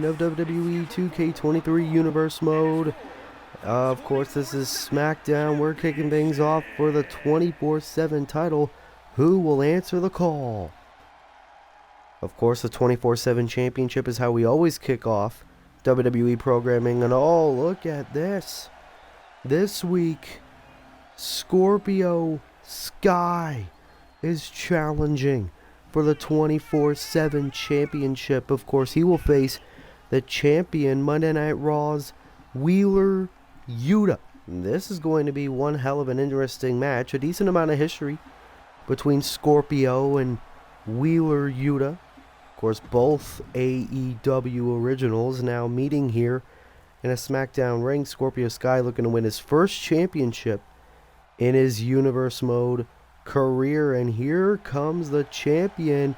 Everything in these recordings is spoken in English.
edition of WWE 2K23 Universe Mode. Of course, this is Smackdown. We're kicking things off for the 24/7 title. Who will answer the call? Of course, the 24/7 championship is how we always kick off WWE programming. And oh, look at this. This week, Scorpio Sky is challenging for the 24/7 championship. Of course, he will face the champion, Monday Night Raw's Wheeler Yuta. This is going to be one hell of an interesting match. A decent amount of history between Scorpio and Wheeler Yuta. Of course, both AEW originals now meeting here in a SmackDown ring. Scorpio Sky looking to win his first championship in his Universe Mode career. And here comes the champion.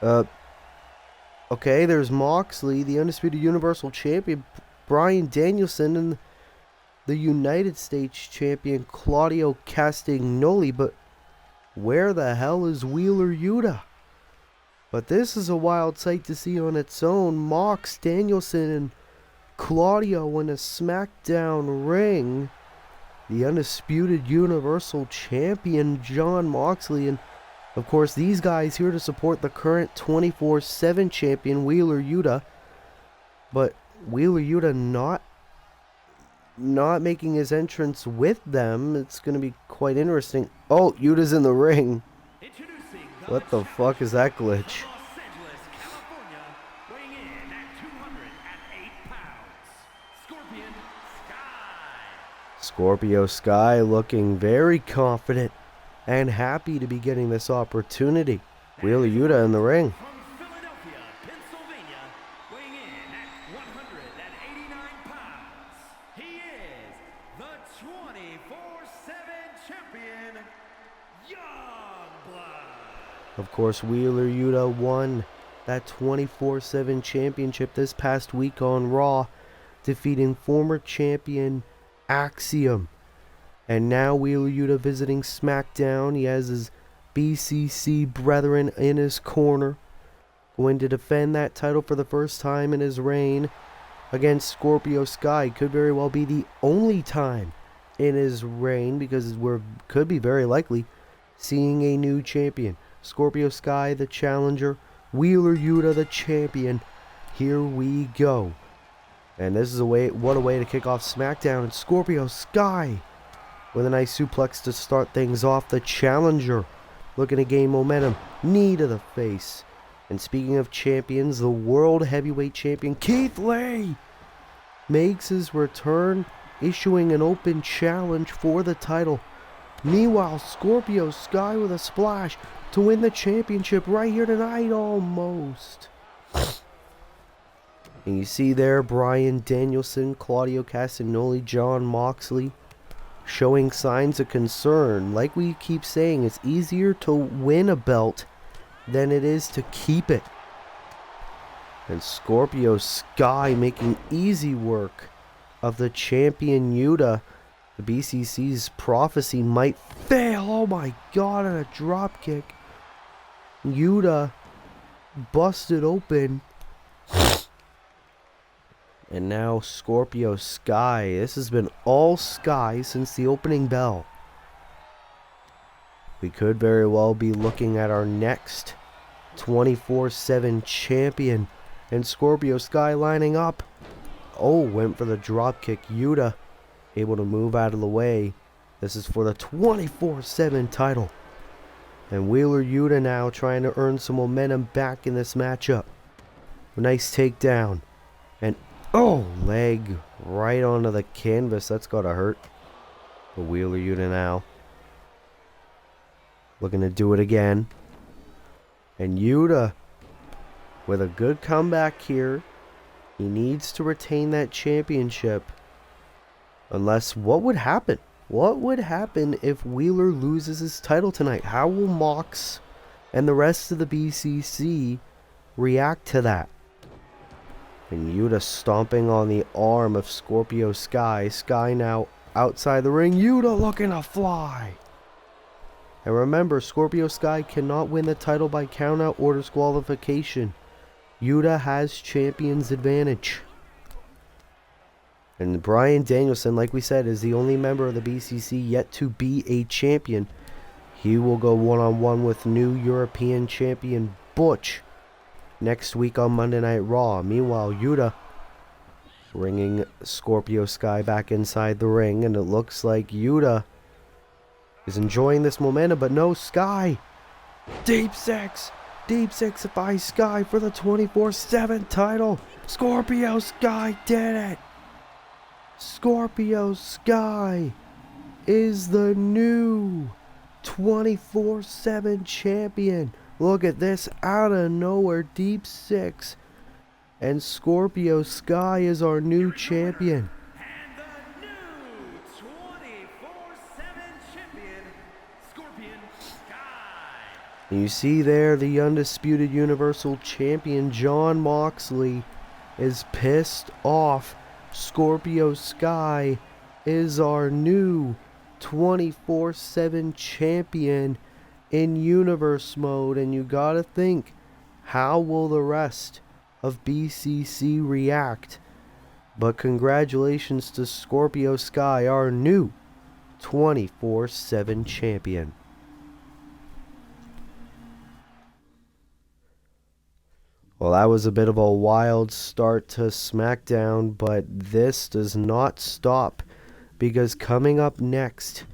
Okay, there's Moxley, the Undisputed Universal Champion, Bryan Danielson, and the United States Champion, Claudio Castagnoli. But where the hell is Wheeler Yuta? But this is a wild sight to see on its own. Mox, Danielson, and Claudio in a SmackDown ring. The Undisputed Universal Champion, Jon Moxley, and of course these guys here to support the current 24/7 champion, Wheeler Yuta. But Wheeler Yuta not making his entrance with them. It's going to be quite interesting. Oh, Yuta's in the ring. What the fuck is that glitch? Scorpio Sky looking very confident and happy to be getting this opportunity. Wheeler Yuta in the ring. Of course, Wheeler Yuta won that 24/7 championship this past week on Raw, defeating former champion Axiom. And now Wheeler Yuta visiting SmackDown. He has his BCC brethren in his corner, going to defend that title for the first time in his reign against Scorpio Sky. Could very well be the only time in his reign, because could be very likely seeing a new champion. Scorpio Sky, the challenger. Wheeler Yuta, the champion. Here we go. And this is what a way to kick off SmackDown. And Scorpio Sky with a nice suplex to start things off. The challenger looking to gain momentum. Knee to the face. And speaking of champions, the World Heavyweight Champion Keith Lee makes his return, issuing an open challenge for the title. Meanwhile, Scorpio Sky with a splash to win the championship right here tonight, almost. And you see there Bryan Danielson, Claudio Castagnoli, Jon Moxley showing signs of concern. Like we keep saying, it's easier to win a belt than it is to keep it. And Scorpio Sky making easy work of the champion Yuta. The BCC's prophecy might fail. Oh my god, and a drop kick. Yuta busted open. And now Scorpio Sky. This has been all Sky since the opening bell. We could very well be looking at our next 24/7 champion. And Scorpio Sky lining up. Oh, went for the drop kick. Yuta able to move out of the way. This is for the 24/7 title. And Wheeler Yuta now trying to earn some momentum back in this matchup. A nice takedown. And oh, leg right onto the canvas. That's gotta hurt. But Wheeler Yuta now looking to do it again. And Yuta with a good comeback here. He needs to retain that championship. Unless, what would happen? What would happen if Wheeler loses his title tonight? How will Mox and the rest of the BCC react to that? And Yuta stomping on the arm of Scorpio Sky. Sky now outside the ring. Yuta looking to fly. And remember, Scorpio Sky cannot win the title by countout or disqualification. Yuta has champion's advantage. And Bryan Danielson, like we said, is the only member of the BCC yet to be a champion. He will go one-on-one with new European champion Butch next week on Monday Night Raw. Meanwhile, Yuta bringing Scorpio Sky back inside the ring, and it looks like Yuta is enjoying this momentum, but no, Sky. Deep six by Sky for the 24/7 title. Scorpio Sky did it. Scorpio Sky is the new 24/7 champion. Look at this, out of nowhere, deep six. And Scorpio Sky is our new champion. And the new 24/7 champion, Scorpion Sky. And you see there the undisputed Universal Champion Jon Moxley is pissed off. Scorpio Sky is our new 24/7 champion in universe mode, and you gotta think, how will the rest of BCC react? But congratulations to Scorpio Sky, our new 24/7 champion. Well, that was a bit of a wild start to SmackDown, but this does not stop, because coming up next,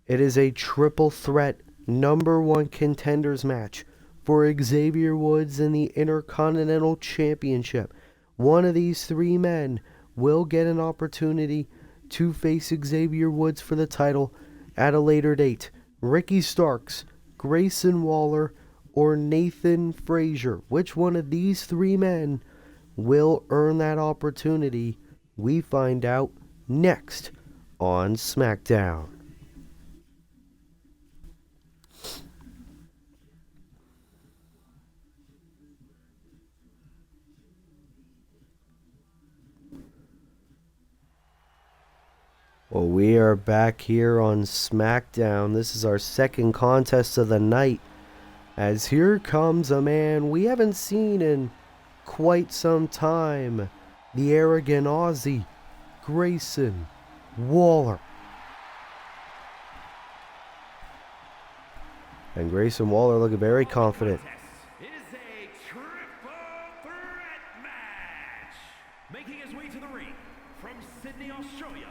it is a triple threat #1 contenders match for Xavier Woods in the Intercontinental Championship. One of these three men will get an opportunity to face Xavier Woods for the title at a later date. Ricky Starks, Grayson Waller, or Nathan Frazier. Which one of these three men will earn that opportunity? We find out next on SmackDown. Well, we are back here on SmackDown. This is our second contest of the night, as here comes a man we haven't seen in quite some time. The arrogant Aussie, Grayson Waller. And Grayson Waller looking very confident. It is a triple threat match. Making his way to the ring from Sydney, Australia,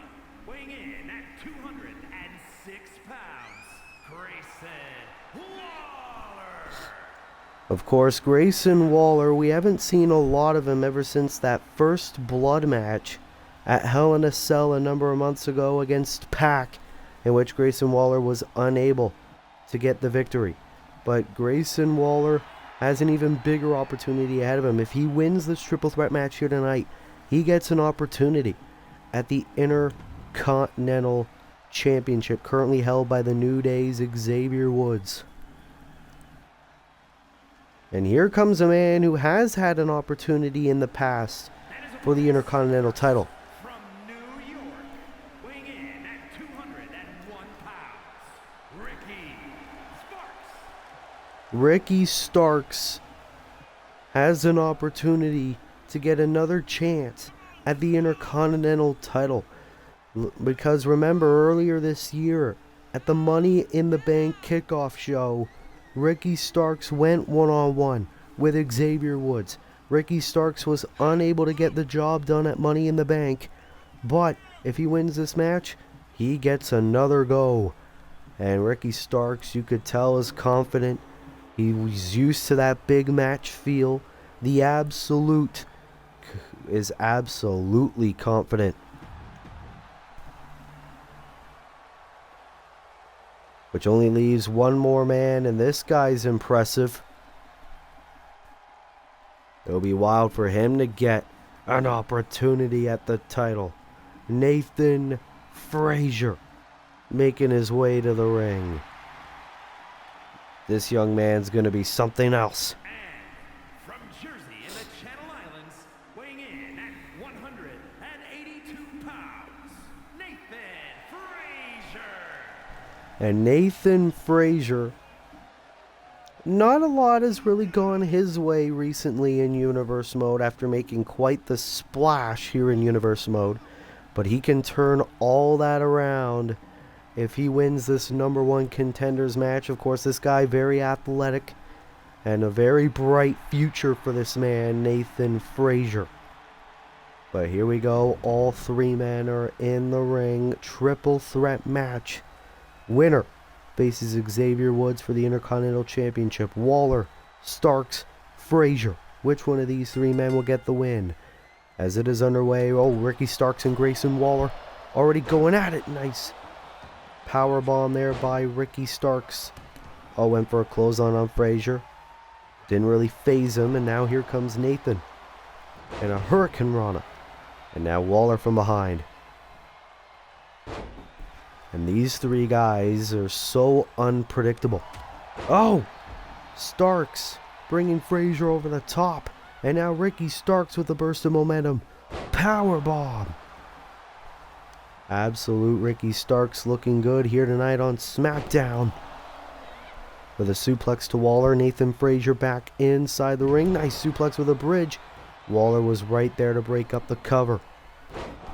weighing in at 206 pounds, Grayson Waller. Of course, Grayson Waller, we haven't seen a lot of him ever since that first blood match at Hell in a Cell a number of months ago against Pac, in which Grayson Waller was unable to get the victory. But Grayson Waller has an even bigger opportunity ahead of him. If he wins this triple threat match here tonight, he gets an opportunity at the Intercontinental Championship, currently held by the New Day's Xavier Woods. And here comes a man who has had an opportunity in the past for the Intercontinental title. From New York, weighing in at 201 pounds, Ricky Sparks. Ricky Starks has an opportunity to get another chance at the Intercontinental title. Because remember, earlier this year at the Money in the Bank kickoff show, Ricky Starks went one-on-one with Xavier Woods. Ricky Starks was unable to get the job done at Money in the Bank, but if he wins this match, he gets another go. And Ricky Starks, you could tell, is confident. He was used to that big match feel. The Absolute is absolutely confident. Which only leaves one more man, and this guy's impressive. It'll be wild for him to get an opportunity at the title. Nathan Frazier making his way to the ring. This young man's going to be something else. And from Jersey in the Channel Islands, weighing in at 182 pounds, Nathan Frazier. And Nathan Frazier Not a lot has really gone his way recently in Universe Mode after making quite the splash here in Universe Mode. But he can turn all that around if he wins this number one contenders match. Of course, this guy very athletic and a very bright future for this man, Nathan Frazier. But here we go. All three men are in the ring. Triple threat match. Winner faces Xavier Woods for the Intercontinental Championship. Waller, Starks, Frazier. Which one of these three men will get the win? As it is underway, Ricky Starks and Grayson Waller already going at it. Nice power bomb there by Ricky Starks. Went for a clothesline on Frazier. Didn't really phase him, and now here comes Nathan. And a Hurricane Rana. And now Waller from behind. And these three guys are so unpredictable. Starks bringing Frazier over the top. And now Ricky Starks with a burst of momentum. Powerbomb. Absolute Ricky Starks looking good here tonight on Smackdown. With a suplex to Waller. Nathan Frazier back inside the ring. Nice suplex with a bridge. Waller was right there to break up the cover.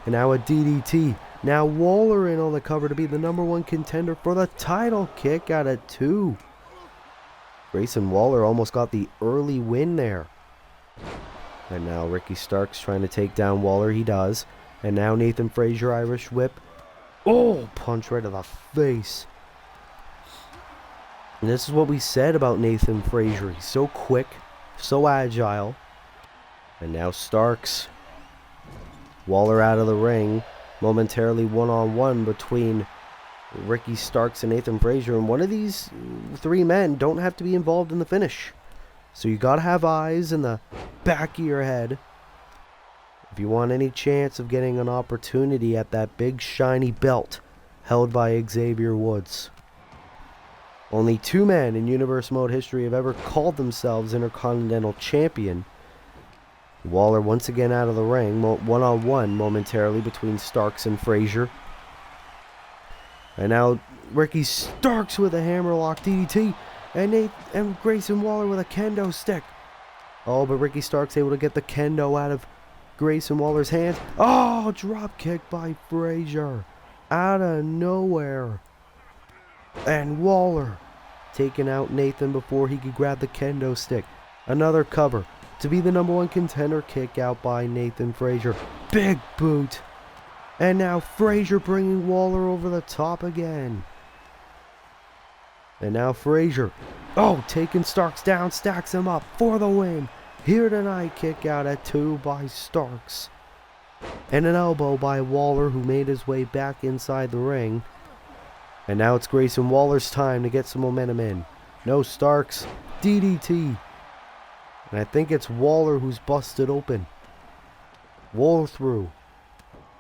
And now a DDT. Now Waller in on the cover to be the number one contender for the title. Kick out of 2. Grayson Waller almost got the early win there. And now Ricky Starks trying to take down Waller. He does. And now Nathan Frazier, Irish whip. Punch right to the face. And this is what we said about Nathan Frazier. He's so quick, so agile. And now Starks. Waller out of the ring. Momentarily one-on-one between Ricky Starks and Nathan Frazier. And one of these three men don't have to be involved in the finish. So you got to have eyes in the back of your head if you want any chance of getting an opportunity at that big shiny belt held by Xavier Woods. Only 2 men in Universe Mode history have ever called themselves Intercontinental Champion. Waller once again out of the ring, one-on-one momentarily between Starks and Frazier. And now Ricky Starks with a hammerlock DDT, and Grayson Waller with a kendo stick. But Ricky Starks able to get the kendo out of Grayson Waller's hands. Drop kick by Frazier out of nowhere. And Waller taking out Nathan before he could grab the kendo stick. Another cover to be the number one contender. Kick out by Nathan Frazier. Big boot. And now Frazier bringing Waller over the top again. And now Frazier. Taking Starks down. Stacks him up for the win. Here tonight. Kick out at 2 by Starks. And an elbow by Waller, who made his way back inside the ring. And now it's Grayson Waller's time to get some momentum in. No Starks. DDT. And I think it's Waller who's busted open. Waller through.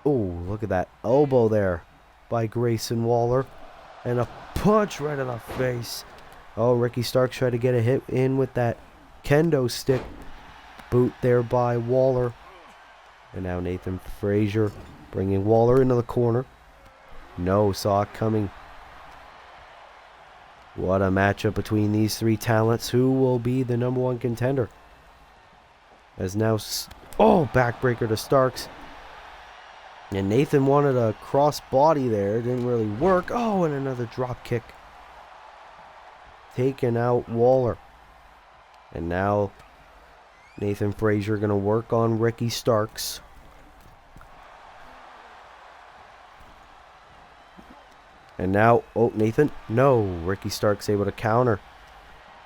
Look at that elbow there by Grayson Waller. And a punch right in the face. Ricky Starks tried to get a hit in with that kendo stick. Boot there by Waller. And now Nathan Frazier bringing Waller into the corner. No, saw it coming. What a matchup between these three talents. Who will be the number one contender? As now, backbreaker to Starks. And Nathan wanted a cross body there. Didn't really work. And another drop kick. Taking out Waller. And now Nathan Frazier going to work on Ricky Starks. And now, Nathan. No, Ricky Starks able to counter.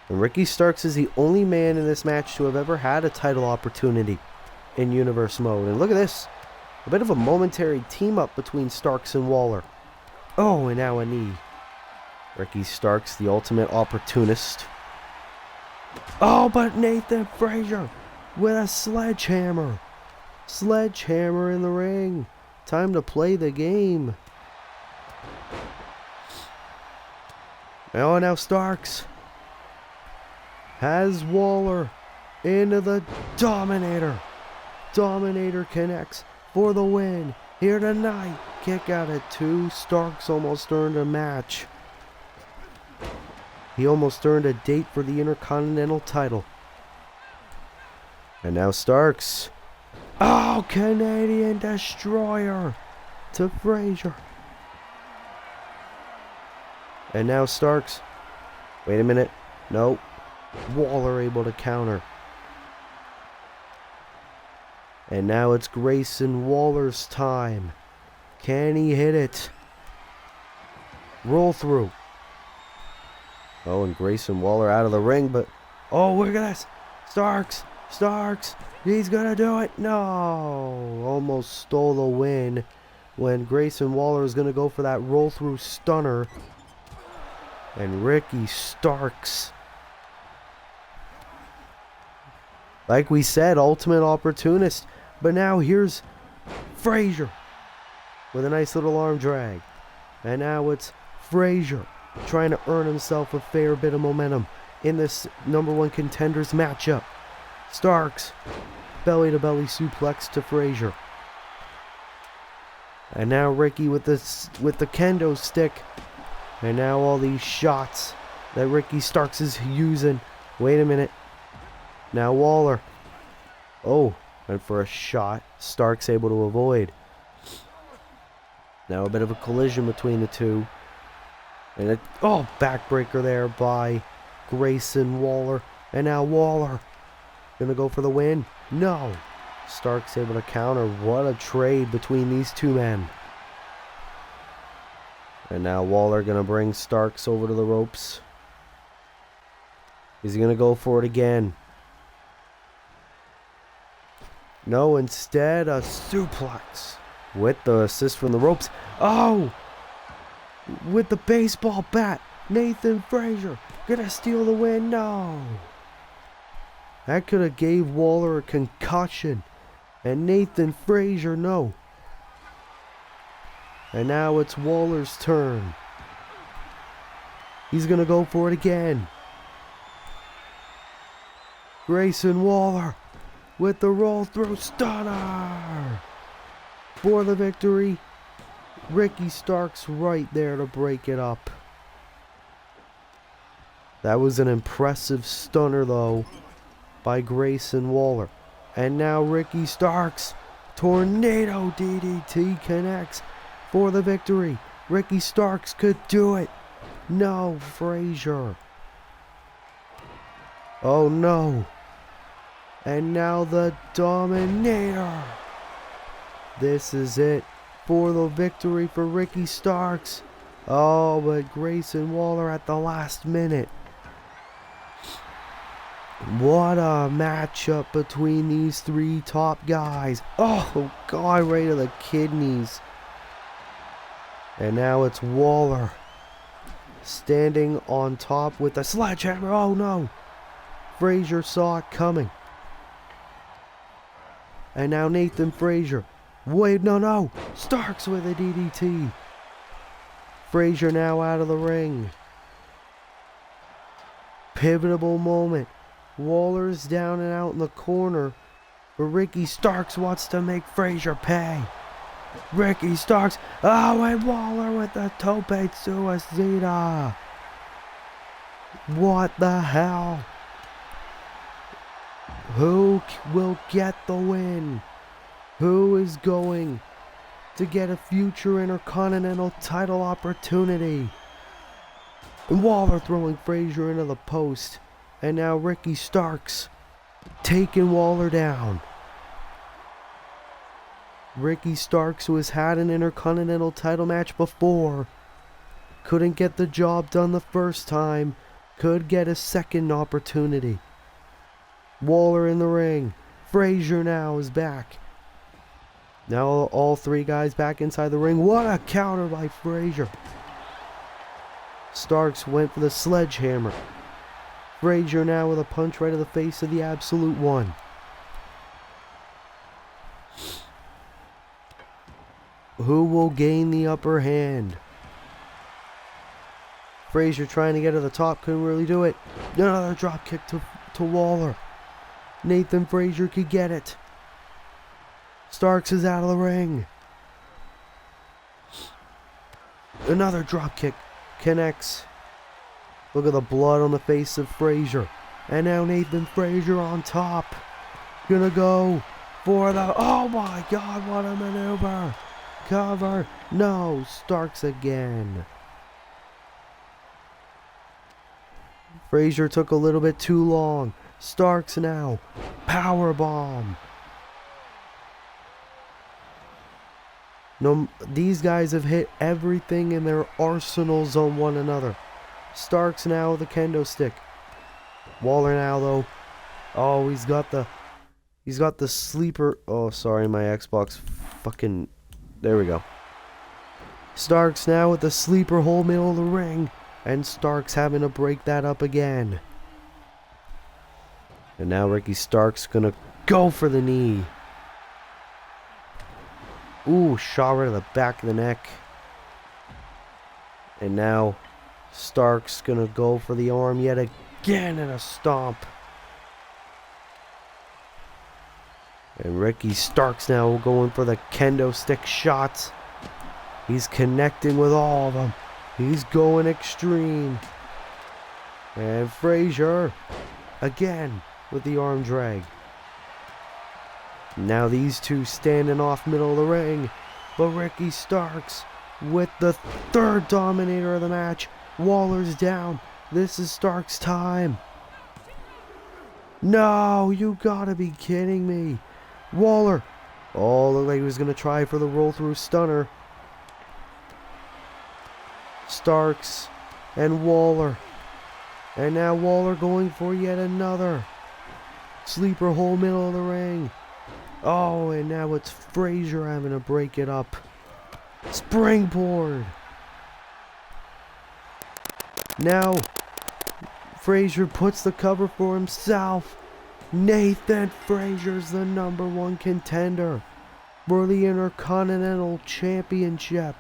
And Ricky Starks is the only man in this match to have ever had a title opportunity in Universe Mode. And look at this. A bit of a momentary team up between Starks and Waller. And now a knee. Ricky Starks, the ultimate opportunist. But Nathan Frazier with a sledgehammer. Sledgehammer in the ring. Time to play the game. Now Starks has Waller into the Dominator. Dominator connects for the win here tonight. Kick out at 2. Starks almost earned a match. He almost earned a date for the Intercontinental title. And now Starks. Oh, Canadian Destroyer to Frazier. And now Starks. Wait a minute. Nope. Waller able to counter. And now it's Grayson Waller's time. Can he hit it? Roll through. Oh, and Grayson Waller out of the ring, but... Oh, look at this. Starks. He's gonna do it. No. Almost stole the win when Grayson Waller is gonna go for that roll through stunner. And Ricky Starks, like we said, ultimate opportunist. But now here's Frazier with a nice little arm drag. And now it's Frazier trying to earn himself a fair bit of momentum in this #1 contenders matchup. Starks, belly to belly suplex to Frazier. And now Ricky with the kendo stick. And now all these shots that Ricky Starks is using. Wait a minute. Now Waller. Oh, and for a shot, Starks able to avoid. Now a bit of a collision between the two. And backbreaker there by Grayson Waller. And now Waller gonna go for the win. No. Starks able to counter. What a trade between these two men. And now Waller gonna bring Starks over to the ropes. Is he gonna go for it again? No, instead a suplex with the assist from the ropes. Oh! With the baseball bat, Nathan Frazier gonna steal the win. No! That could have gave Waller a concussion. And Nathan Frazier, no. And now it's Waller's turn. He's gonna go for it again. Grayson Waller with the roll through stunner for the victory. Ricky Starks right there to break it up. That was an impressive stunner though by Grayson Waller. And now Ricky Starks, tornado DDT connects for the victory. Ricky Starks could do it. No, Frazier. Oh no. And now the Dominator. This is it for the victory for Ricky Starks. Oh, but Grayson Waller at the last minute. What a matchup between these three top guys. Oh, God, right to the kidneys. And now it's Waller standing on top with a sledgehammer. Oh, no. Frazier saw it coming. And now Nathan Frazier. Wait, no. Starks with a DDT. Frazier now out of the ring. Pivotal moment. Waller's down and out in the corner. But Ricky Starks wants to make Frazier pay. Ricky Starks. Oh, and Waller with the tope suicida. What the hell? Who will get the win? Who is going to get a future Intercontinental title opportunity? And Waller throwing Frazier into the post. And now Ricky Starks taking Waller down. Ricky Starks, who has had an Intercontinental title match before, couldn't get the job done the first time, could get a second opportunity. Waller in the ring. Frazier now is back. Now all three guys back inside the ring. What a counter by Frazier. Starks went for the sledgehammer. Frazier now with a punch right to the face of the Absolute One. Who will gain the upper hand? Frazier trying to get to the top, couldn't really do it. Another drop kick to Waller. Nathan Frazier could get it. Starks is out of the ring. Another drop kick connects. Look at the blood on the face of Frazier. And now Nathan Frazier on top. Gonna go for the... Oh my God, what a maneuver. Cover. No, Starks again. Frazier took a little bit too long. Starks now. Power bomb. No, these guys have hit everything in their arsenals on one another. Starks now with the kendo stick. Waller now though. Oh, he's got the sleeper. Oh, sorry, my Xbox fucking. There we go. Starks now with the sleeper hold middle of the ring. And Starks having to break that up again. And now Ricky Starks gonna go for the knee. Ooh, shot right to the back of the neck. And now Starks gonna go for the arm yet again and a stomp. And Ricky Starks now going for the kendo stick shots. He's connecting with all of them. He's going extreme. And Frazier again with the arm drag. Now these two standing off middle of the ring. But Ricky Starks with the third dominator of the match. Waller's down. This is Starks' time. No, you gotta be kidding me. Waller. Oh, looked like he was gonna try for the roll through stunner. Starks and Waller. And now Waller going for yet another sleeper hold middle of the ring. Oh, and now it's Frazier having to break it up. Springboard. Now Frazier puts the cover for himself. Nathan Frazier's the #1 contender for the Intercontinental Championship.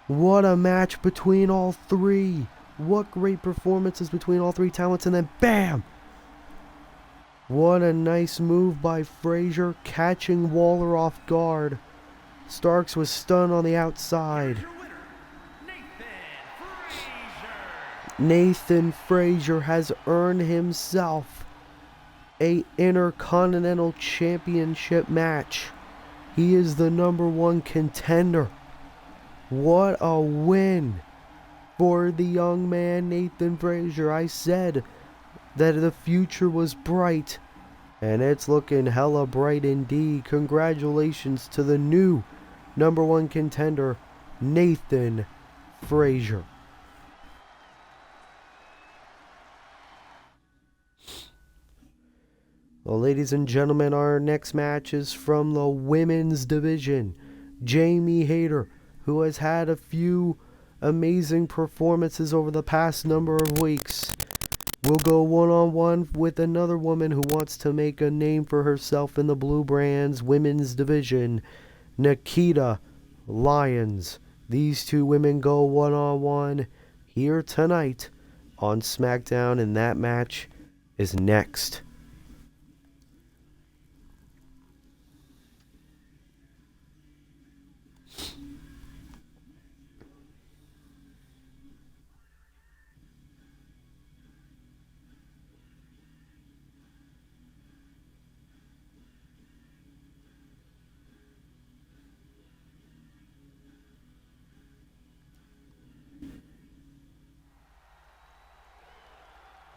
What a match between all three. What great performances between all three talents. And then bam! What a nice move by Frazier, catching Waller off guard. Starks was stunned on the outside. Nathan Frazier has earned himself a Intercontinental Championship match. He is the #1 contender. What a win for the young man Nathan Frazier. I said that the future was bright, and it's looking hella bright indeed. Congratulations to the new #1 contender, Nathan Frazier. Well, ladies and gentlemen, our next match is from the women's division. Jamie Hayter, who has had a few amazing performances over the past number of weeks, will go one-on-one with another woman who wants to make a name for herself in the Blue Brands women's division, Nikita Lyons. These two women go one-on-one here tonight on Smackdown, and that match is next.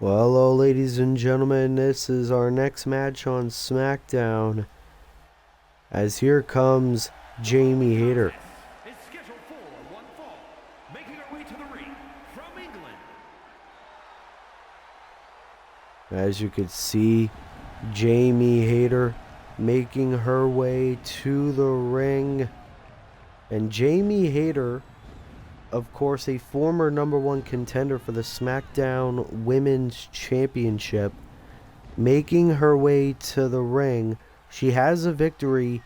Well, hello, ladies and gentlemen. This is our next match on SmackDown. As here comes Jamie Hayter. Is scheduled for one fall, making her way to the ring from England. As you can see, Jamie Hayter making her way to the ring. And Jamie Hayter, of course, a former #1 contender for the SmackDown Women's Championship, making her way to the ring. She has a victory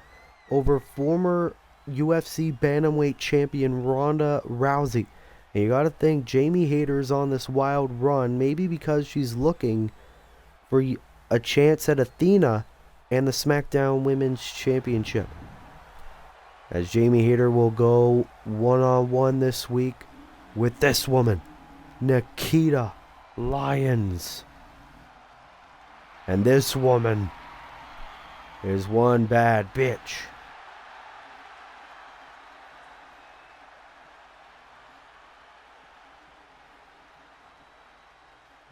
over former UFC Bantamweight champion Ronda Rousey. And you gotta think Jamie Hayter's on this wild run, maybe because she's looking for a chance at Athena and the SmackDown Women's Championship. As Jamie Hayter will go one-on-one this week with this woman, Nikita Lyons. And this woman is one bad bitch.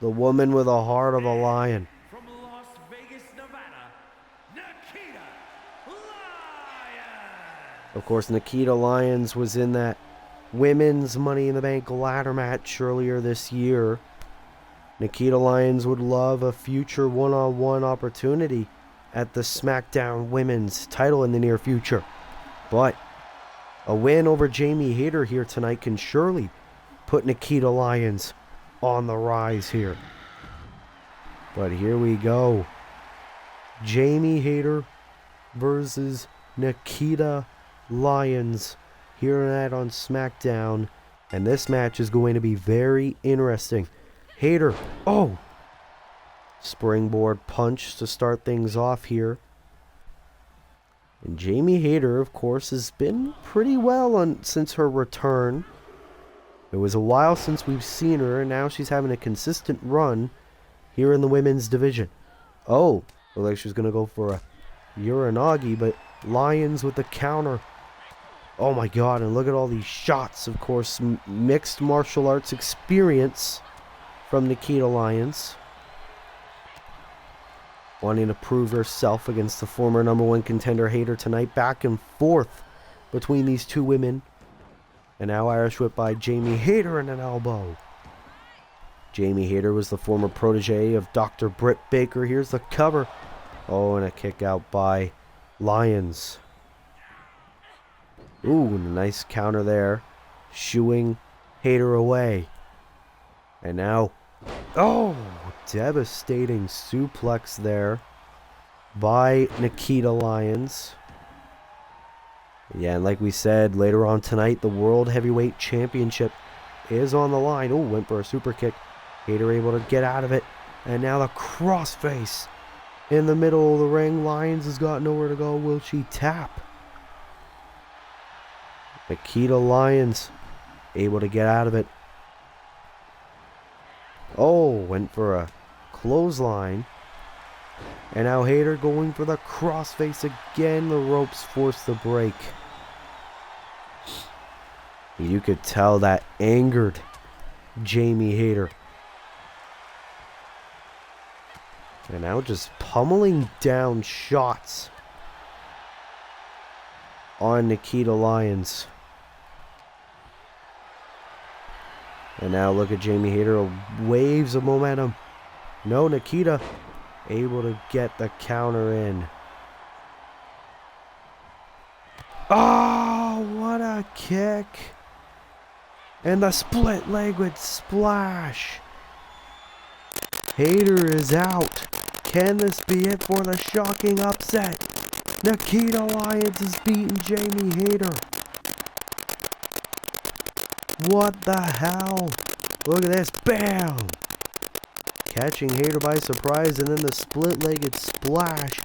The woman with a heart of a lion. From Las Vegas, Nevada, Nikita Lyons. Of course, Nikita Lyons was in that women's Money in the Bank ladder match earlier this year. Nikita Lyons would love a future one-on-one opportunity at the Smackdown women's title in the near future. But a win over Jamie Hayter here tonight can surely put Nikita Lyons on the rise here. But here we go. Jamie Hayter versus Nikita Lyons here tonight on SmackDown. And this match is going to be very interesting. Hayter, oh! Springboard punch to start things off here. And Jamie Hayter, of course, has been pretty well since her return. It was a while since we've seen her, and now she's having a consistent run here in the women's division. Oh, looked like she's going to go for a Uranagi, but Lyons with the counter. Oh my god, and look at all these shots. Of course, mixed martial arts experience from Nikita Lyons. Wanting to prove herself against the former #1 contender Hayter tonight. Back and forth between these two women. And now Irish whip by Jamie Hayter and an elbow. Jamie Hayter was the former protege of Dr. Britt Baker. Here's the cover. Oh, and a kick out by Lyons. Ooh, and a nice counter there. Shooing Hayter away. And now, oh, devastating suplex there by Nikita Lyons. Yeah, and like we said, later on tonight, the World Heavyweight Championship is on the line. Oh, went for a super kick. Hayter able to get out of it. And now the crossface in the middle of the ring. Lyons has got nowhere to go. Will she tap? Nikita Lyons able to get out of it. Oh, went for a clothesline. And now Hayter going for the crossface again. The ropes force the break. You could tell that angered Jamie Hayter. And now just pummeling down shots on Nikita Lyons. And now look at Jamie Hayter. Waves of momentum. No, Nikita able to get the counter in. Oh, what a kick. And the split leg with splash. Hayter is out. Can this be it for the shocking upset? Nikita Lyons has beaten Jamie Hayter. What the hell? Look at this. Bam! Catching Hayter by surprise, and then the split-legged splash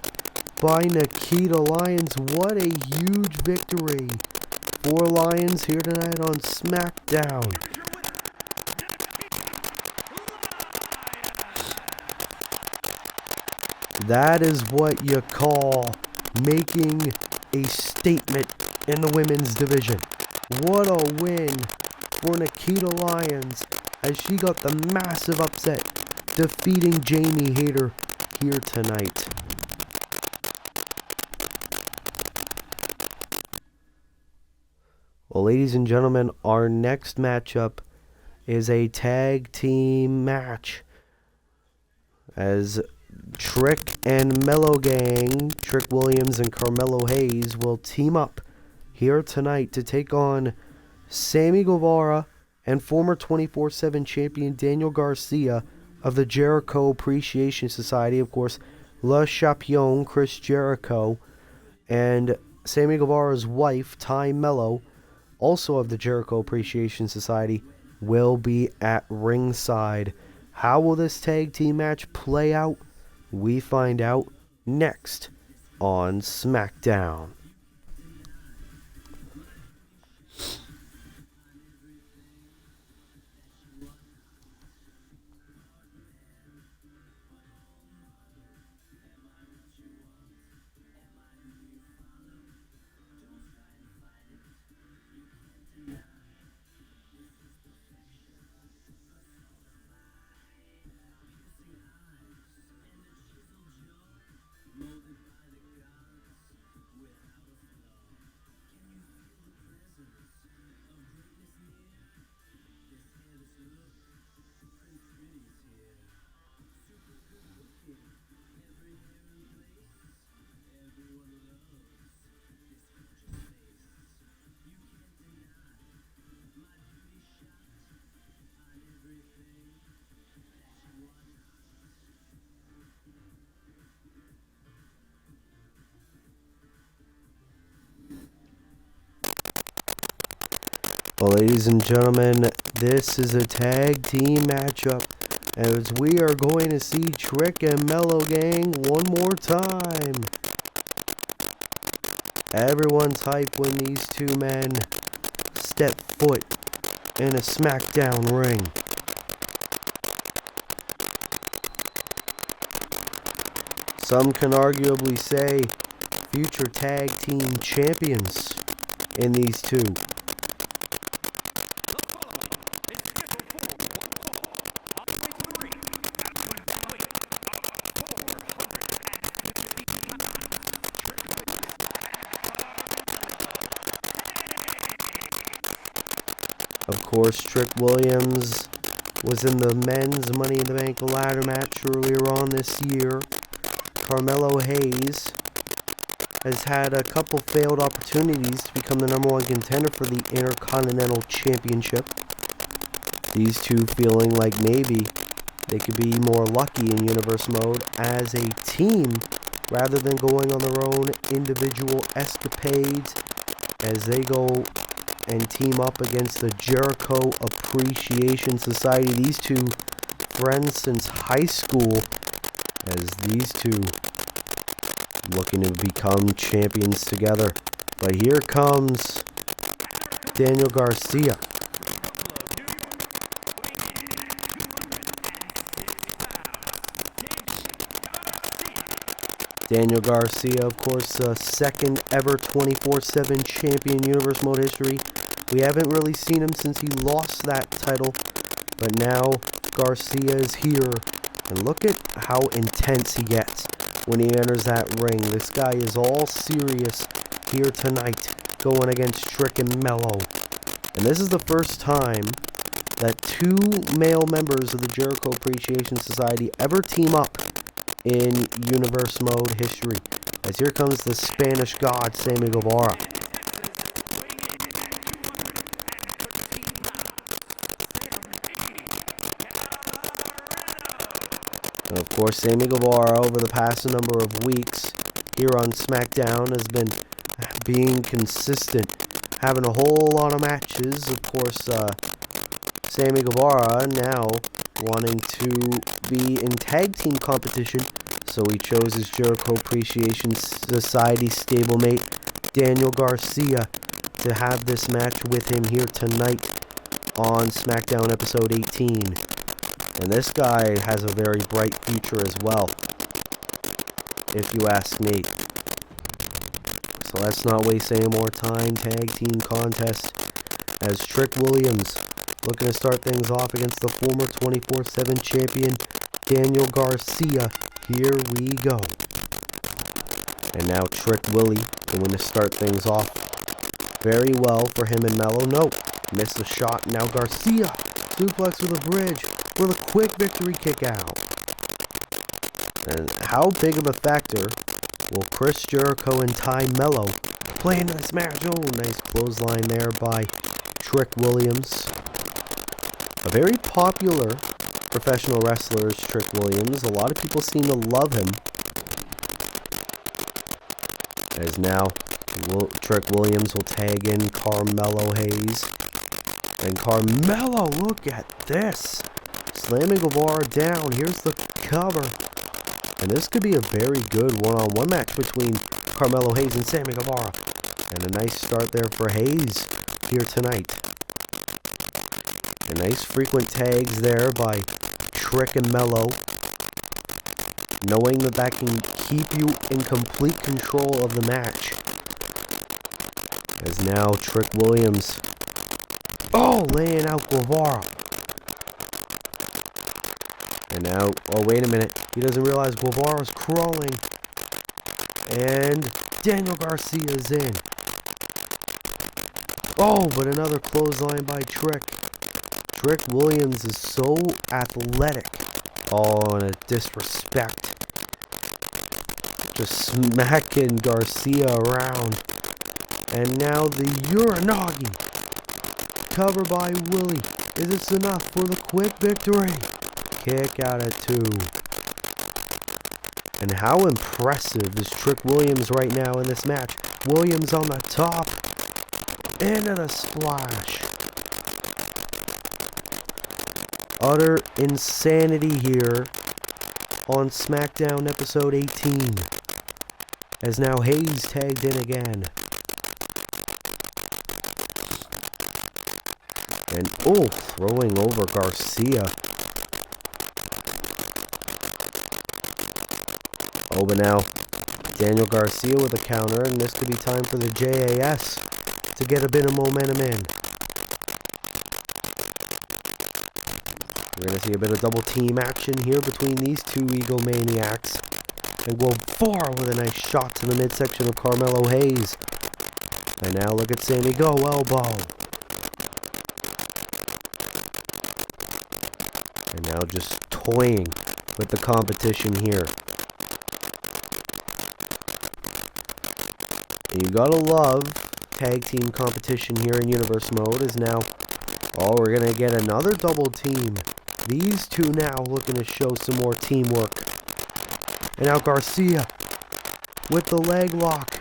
by Nikita Lyons. What a huge victory for Lyons here tonight on SmackDown. That is what you call making a statement in the women's division. What a win for Nikita Lyons as she got the massive upset, defeating Jamie Hayter here tonight. Well, ladies and gentlemen, our next matchup is a tag team match as Trick and Mellow Gang, Trick Williams and Carmelo Hayes, will team up here tonight to take on Sammy Guevara and former 24/7 champion Daniel Garcia of the Jericho Appreciation Society. Of course, Le Champion, Chris Jericho, and Sammy Guevara's wife, Ty Mello, also of the Jericho Appreciation Society, will be at ringside. How will this tag team match play out? We find out next on SmackDown. Well, ladies and gentlemen, this is a tag team matchup, as we are going to see Trick and Mellow Gang one more time. Everyone's hyped when these two men step foot in a Smackdown ring. Some can arguably say future tag team champions in these two. Of course, Trick Williams was in the men's Money in the Bank ladder match earlier on this year. Carmelo Hayes has had a couple failed opportunities to become the number one contender for the Intercontinental Championship. These two feeling like maybe they could be more lucky in Universe Mode as a team rather than going on their own individual escapades as they go and team up against the Jericho Appreciation Society. These two friends since high school, as these two looking to become champions together. But here comes Daniel Garcia. Daniel Garcia, of course, second ever 24/7 champion in Universe Mode history. We haven't really seen him since he lost that title, but now Garcia is here. And look at how intense he gets when he enters that ring. This guy is all serious here tonight, going against Trick and Mellow. And this is the first time that two male members of the Jericho Appreciation Society ever team up in Universe Mode history. As here comes the Spanish God, Sammy Guevara. And of course, Sammy Guevara, over the past number of weeks here on SmackDown, has been being consistent, having a whole lot of matches. Of course, Sammy Guevara now wanting to be in tag team competition, so he chose his Jericho Appreciation Society stablemate, Daniel Garcia, to have this match with him here tonight on SmackDown episode 18. And this guy has a very bright future as well, if you ask me. So let's not waste any more time. Tag team contest as Trick Williams looking to start things off against the former 24/7 champion Daniel Garcia. Here we go. And now Trick Willie going to start things off very well for him and Mello. No, missed the shot. Now Garcia suplex with a bridge with a quick victory kick out. And how big of a factor will Chris Jericho and Ty Mello play into this match? Oh, nice clothesline there by Trick Williams. A very popular professional wrestler is Trick Williams. A lot of people seem to love him. As now Trick Williams will tag in Carmelo Hayes. And Carmelo, look at this. Slamming Guevara down. Here's the cover. And this could be a very good one-on-one match between Carmelo Hayes and Sammy Guevara. And a nice start there for Hayes here tonight. And nice frequent tags there by Trick and Mello. Knowing that can keep you in complete control of the match. As now Trick Williams, laying out Guevara. And now, wait a minute. He doesn't realize Guevara's crawling. And Daniel Garcia is in. But another clothesline by Trick. Trick Williams is so athletic. And a disrespect. Just smacking Garcia around. And now the Uranagi. Cover by Willie. Is this enough for the quick victory? Kick out at 2. And how impressive is Trick Williams right now in this match? Williams on the top. Into the splash. Utter insanity here on SmackDown episode 18. As now Hayes tagged in again. And, throwing over Garcia. But now Daniel Garcia with a counter, and this could be time for the JAS to get a bit of momentum in. We're going to see a bit of double team action here between these two egomaniacs. And go far with a nice shot to the midsection of Carmelo Hayes. And now look at Sammy go, elbow. And now just toying with the competition here. You gotta love tag team competition here in Universe Mode is now, we're gonna get another double team. These two now looking to show some more teamwork. And now Garcia with the leg lock.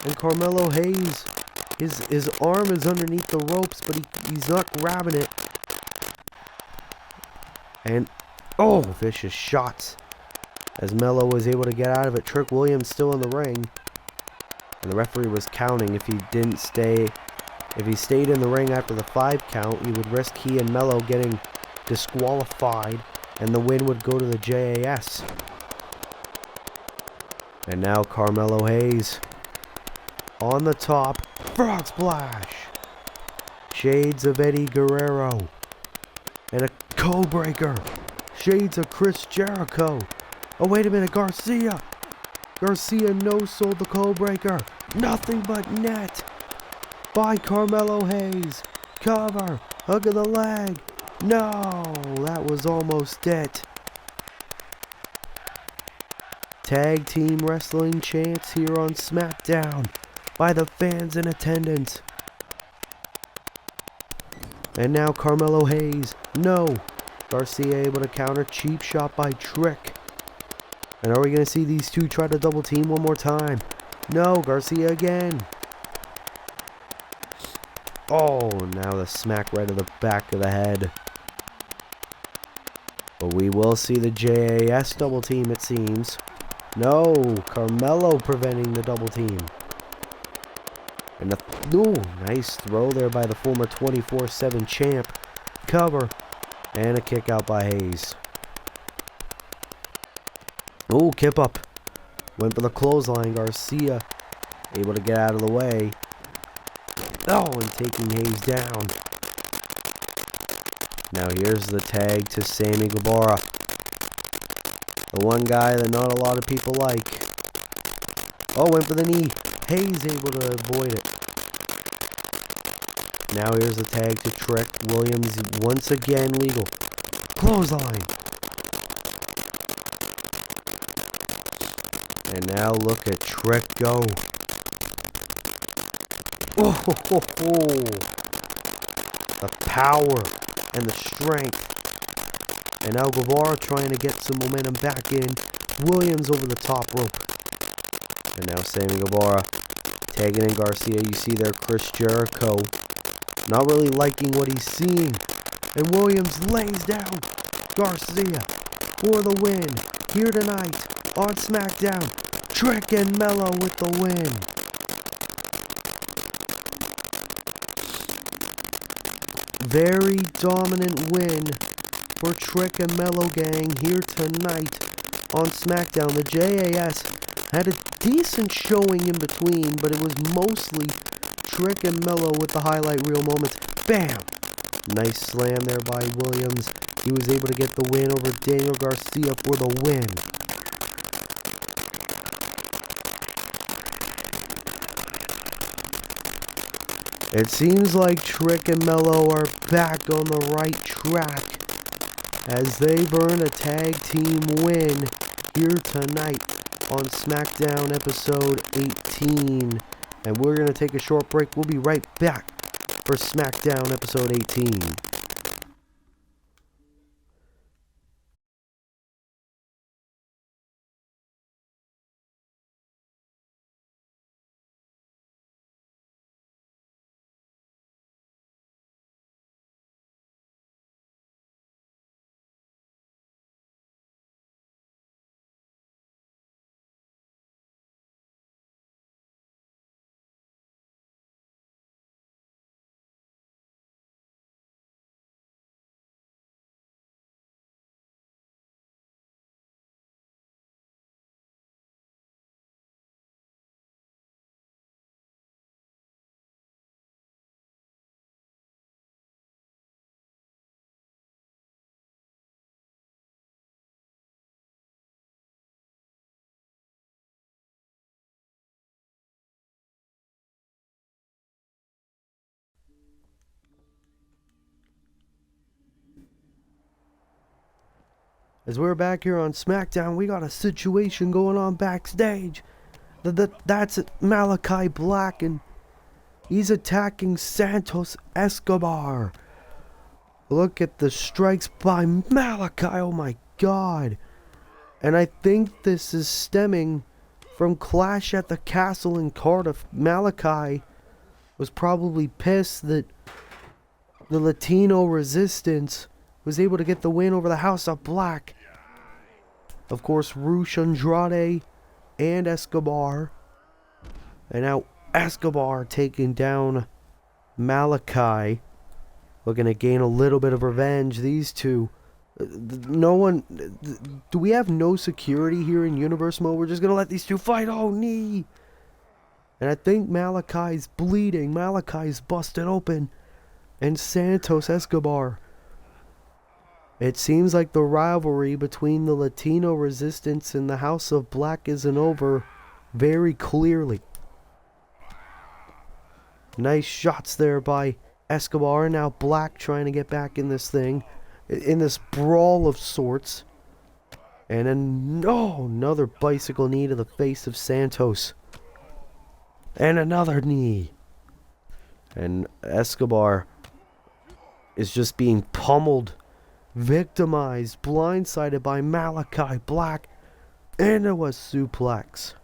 And Carmelo Hayes, his arm is underneath the ropes, but he's not grabbing it. And, vicious shots. As Melo was able to get out of it. Trick Williams still in the ring. And the referee was counting. If he stayed in the ring after the 5 count, he would risk he and Melo getting disqualified, and the win would go to the JAS. And now Carmelo Hayes on the top, frog splash. Shades of Eddie Guerrero. And a code breaker. Shades of Chris Jericho. Oh, wait a minute, Garcia. Garcia no-sold the code breaker. Nothing but net. By Carmelo Hayes. Cover. Hook of the leg. No, that was almost it. Tag team wrestling chants here on SmackDown by the fans in attendance. And now Carmelo Hayes. No. Garcia able to counter. Cheap shot by Trick. And are we going to see these two try to double team one more time? No, Garcia again. Now the smack right to the back of the head. But we will see the JAS double team, it seems. No, Carmelo preventing the double team. And nice throw there by the former 24/7 champ. Cover. And a kick out by Hayes. Kip up. Went for the clothesline. Garcia able to get out of the way. And taking Hayes down. Now here's the tag to Sammy Guevara. The one guy that not a lot of people like. Went for the knee. Hayes able to avoid it. Now here's the tag to Trick Williams. Once again legal. Clothesline. And now look at Trick go. The power and the strength. And now Guevara trying to get some momentum back in. Williams over the top rope. And now Sammy Guevara tagging in Garcia. You see there Chris Jericho not really liking what he's seeing. And Williams lays down Garcia for the win. Here tonight on SmackDown. Trick and Melo with the win. Very dominant win for Trick and Melo gang here tonight on SmackDown. The JAS had a decent showing in between, but it was mostly Trick and Melo with the highlight reel moments. Bam! Nice slam there by Williams. He was able to get the win over Daniel Garcia for the win. It seems like Trick and Melo are back on the right track as they've earned a tag team win here tonight on SmackDown episode 18. And we're going to take a short break. We'll be right back for SmackDown episode 18. As we're back here on SmackDown, we got a situation going on backstage. That's Malachi Black, and he's attacking Santos Escobar. Look at the strikes by Malachi, oh my god. And I think this is stemming from Clash at the Castle in Cardiff. Malachi was probably pissed that the Latino Resistance was able to get the win over the House of Black. Of course, Rush Andrade and Escobar. And now Escobar taking down Malachi. Looking to gain a little bit of revenge. These two. No one. Do we have no security here in Universe Mode? We're just going to let these two fight. Oh, knee. And I think Malachi's bleeding. Malachi's busted open. And Santos Escobar. It seems like the rivalry between the Latino Resistance and the House of Black isn't over very clearly. Nice shots there by Escobar. Now Black trying to get back in this thing. In this brawl of sorts. And then, another bicycle knee to the face of Santos. And another knee. And Escobar is just being pummeled, victimized, blindsided by Malachi Black into a suplex.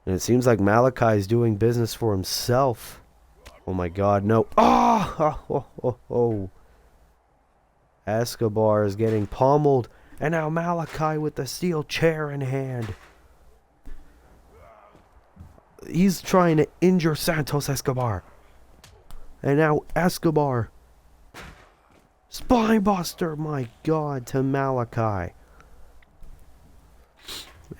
And it seems like Malachi is doing business for himself. Oh my god, no. Oh. Escobar is getting pummeled. And now Malachi with the steel chair in hand. He's trying to injure Santos Escobar. And now Escobar. Spinebuster, my god, to Malachi.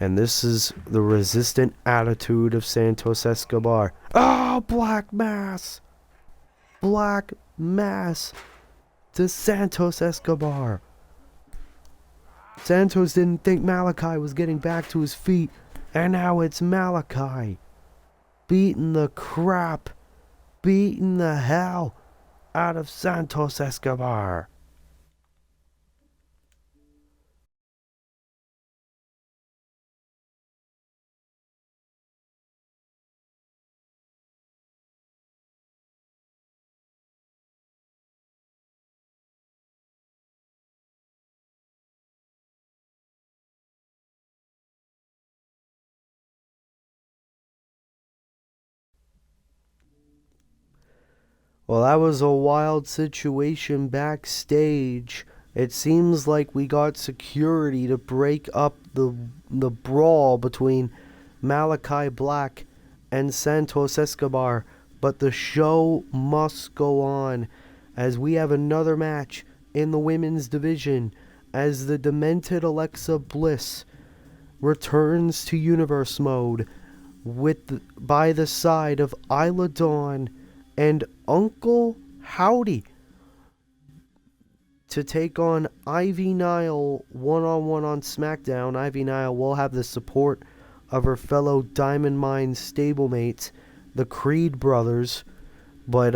And this is the resistant attitude of Santos Escobar. Oh, Black Mass. Black Mass to Santos Escobar. Santos didn't think Malachi was getting back to his feet. And now it's Malachi. Beating the crap. Beating the hell out of Santos Escobar. Well, that was a wild situation backstage. It seems like we got security to break up the brawl between Malachi Black and Santos Escobar. But the show must go on as we have another match in the women's division as the demented Alexa Bliss returns to Universe Mode by the side of Isla Dawn and Uncle Howdy to take on Ivy Nile one-on-one on SmackDown. Ivy Nile will have the support of her fellow Diamond Mine stablemates, the Creed brothers. But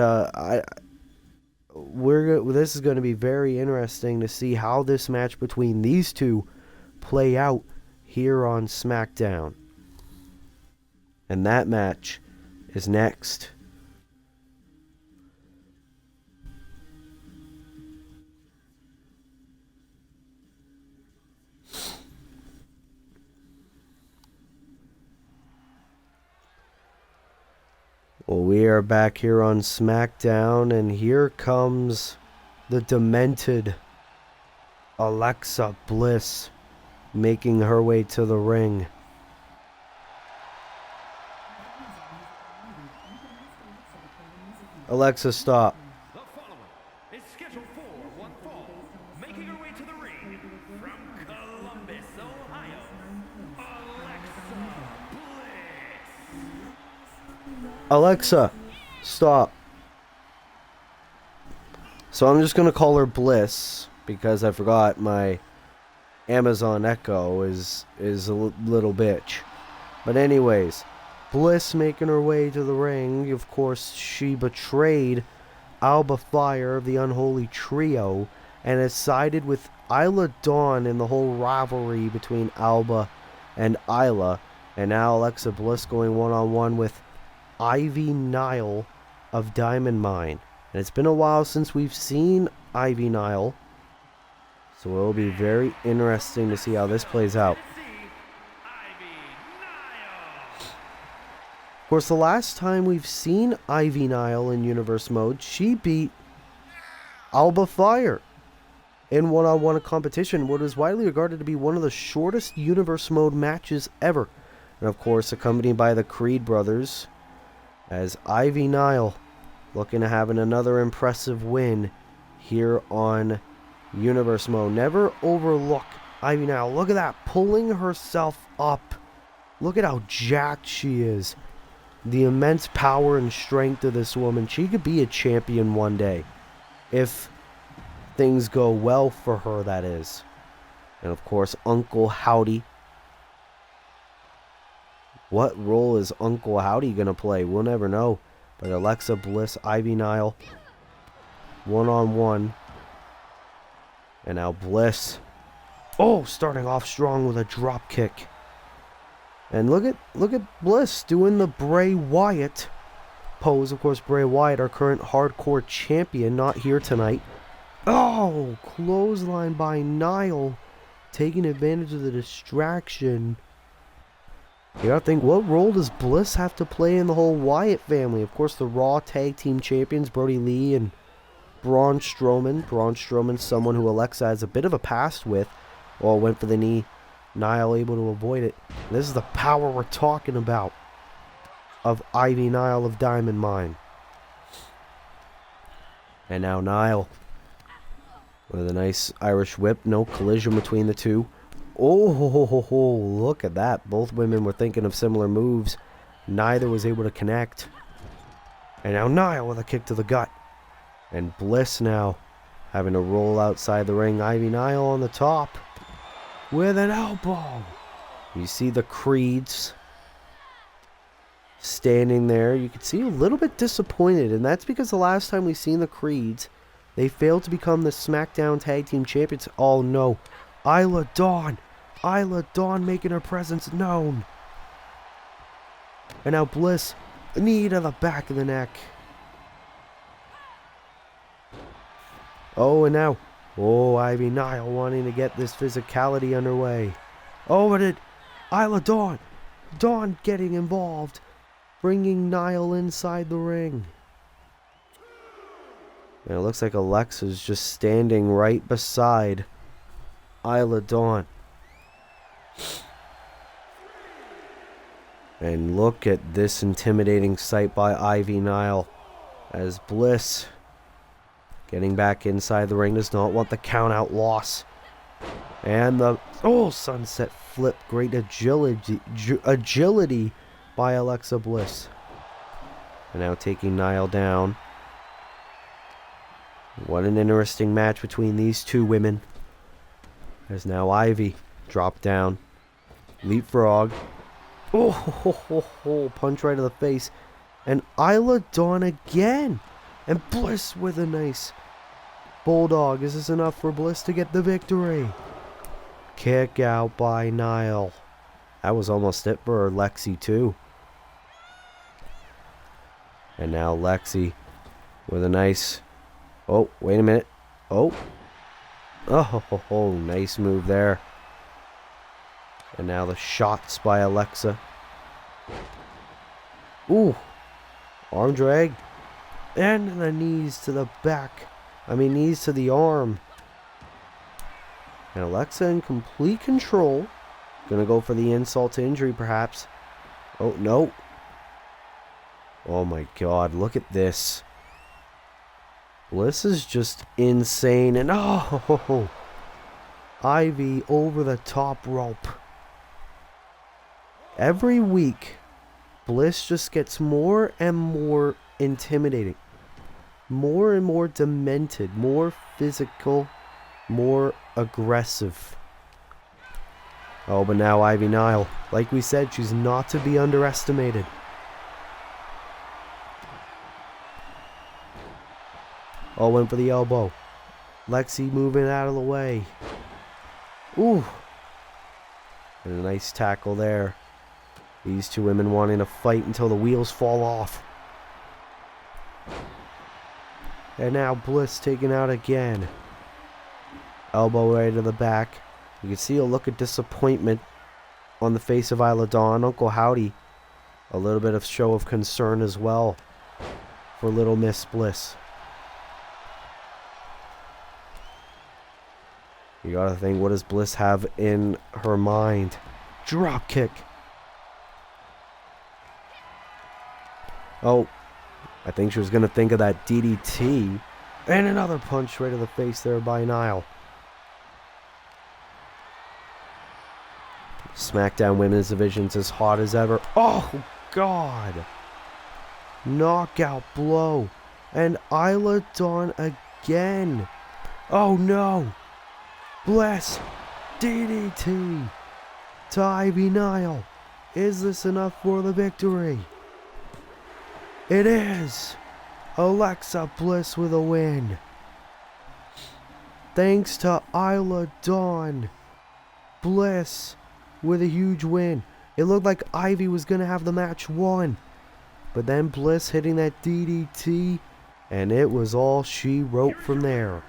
this is going to be very interesting to see how this match between these two play out here on SmackDown. And that match is next. Well, we are back here on SmackDown, and here comes the demented Alexa Bliss making her way to the ring. Alexa, stop. The following is scheduled for one fall, making her way to the ring from Columbus, Ohio, Alexa Bliss. Alexa, stop. So I'm just gonna call her Bliss because I forgot my Amazon Echo is a little bitch. But anyways, Bliss making her way to the ring. Of course, she betrayed Alba Fire of the Unholy Trio and has sided with Isla Dawn in the whole rivalry between Alba and Isla. And now Alexa Bliss going one-on-one with Ivy Nile of Diamond Mine. And it's been a while since we've seen Ivy Nile, so it'll be very interesting to see how this plays out. Of course, the last time we've seen Ivy Nile in Universe Mode, she beat Alba Fire in one-on-one competition, what is widely regarded to be one of the shortest Universe Mode matches ever. And of course, accompanied by the Creed brothers, as Ivy Nile looking to have another impressive win here on Universe Mode. Never overlook Ivy Nile. Look at that, pulling herself up. Look at how jacked she is. The immense power and strength of this woman. She could be a champion one day, if things go well for her, that is. And of course, Uncle Howdy. What role is Uncle Howdy going to play? We'll never know. But Alexa Bliss, Ivy Nile, one-on-one. And now Bliss. Oh, starting off strong with a drop kick. And look at Bliss doing the Bray Wyatt pose. Of course, Bray Wyatt, our current hardcore champion, not here tonight. Oh, clothesline by Nile, taking advantage of the distraction. You gotta think, what role does Bliss have to play in the whole Wyatt family? Of course, the Raw Tag Team Champions, Brody Lee and Braun Strowman. Braun Strowman, someone who Alexa has a bit of a past with. Oh, went for the knee. Nile able to avoid it. This is the power we're talking about of Ivy Nile of Diamond Mine. And now Nile with a nice Irish whip. No collision between the two. Oh, look at that. Both women were thinking of similar moves. Neither was able to connect. And now Nile with a kick to the gut. And Bliss now having to roll outside the ring. Ivy Nile on the top with an elbow. You see the Creeds standing there. You can see a little bit disappointed, and that's because the last time we've seen the Creeds, they failed to become the Smackdown Tag Team Champions. Oh no, Isla Dawn making her presence known. And now Bliss, knee to the back of the neck. Oh, and now, Ivy Nile wanting to get this physicality underway. Oh, but Isla Dawn getting involved, bringing Nile inside the ring. And it looks like Alexa's just standing right beside Isla Dawn. And look at this intimidating sight by Ivy Nile, as Bliss, getting back inside the ring, does not want the count-out loss. And the sunset flip. Great agility by Alexa Bliss. And now taking Nile down. What an interesting match between these two women. As now Ivy dropped down. Leapfrog. Punch right to the face. And Isla Dawn again. And Bliss with a nice bulldog. Is this enough for Bliss to get the victory? Kick out by Nile. That was almost it for Lexi too. And now Lexi with a nice... Oh, wait a minute. Oh, nice move there. And now the shots by Alexa. Ooh, arm drag. And the knees to the back. Knees to the arm. And Alexa in complete control. Gonna go for the insult to injury, perhaps. Oh, no. Oh my god, look at this. Bliss is just insane. And Ivy over the top rope. Every week, Bliss just gets more and more intimidating. More and more demented. More physical. More aggressive. Oh, but now Ivy Nile, like we said, she's not to be underestimated. Oh, went for the elbow. Lexi moving out of the way. Ooh. And a nice tackle there. These two women wanting to fight until the wheels fall off. And now Bliss taken out again. Elbow right to the back. You can see a look of disappointment on the face of Isla Dawn. Uncle Howdy, a little bit of show of concern as well for Little Miss Bliss. You gotta think, what does Bliss have in her mind? Drop kick. Oh, I think she was gonna think of that DDT. And another punch right to the face there by Nile. Smackdown Women's Division's as hot as ever. Oh, God. Knockout blow. And Isla Dawn again. Oh, no. Bless. DDT. To Ivy Nile. Is this enough for the victory? It is. Alexa Bliss with a win. Thanks to Isla Dawn. Bliss with a huge win. It looked like Ivy was going to have the match won. But then Bliss hitting that DDT, and it was all she wrote from there.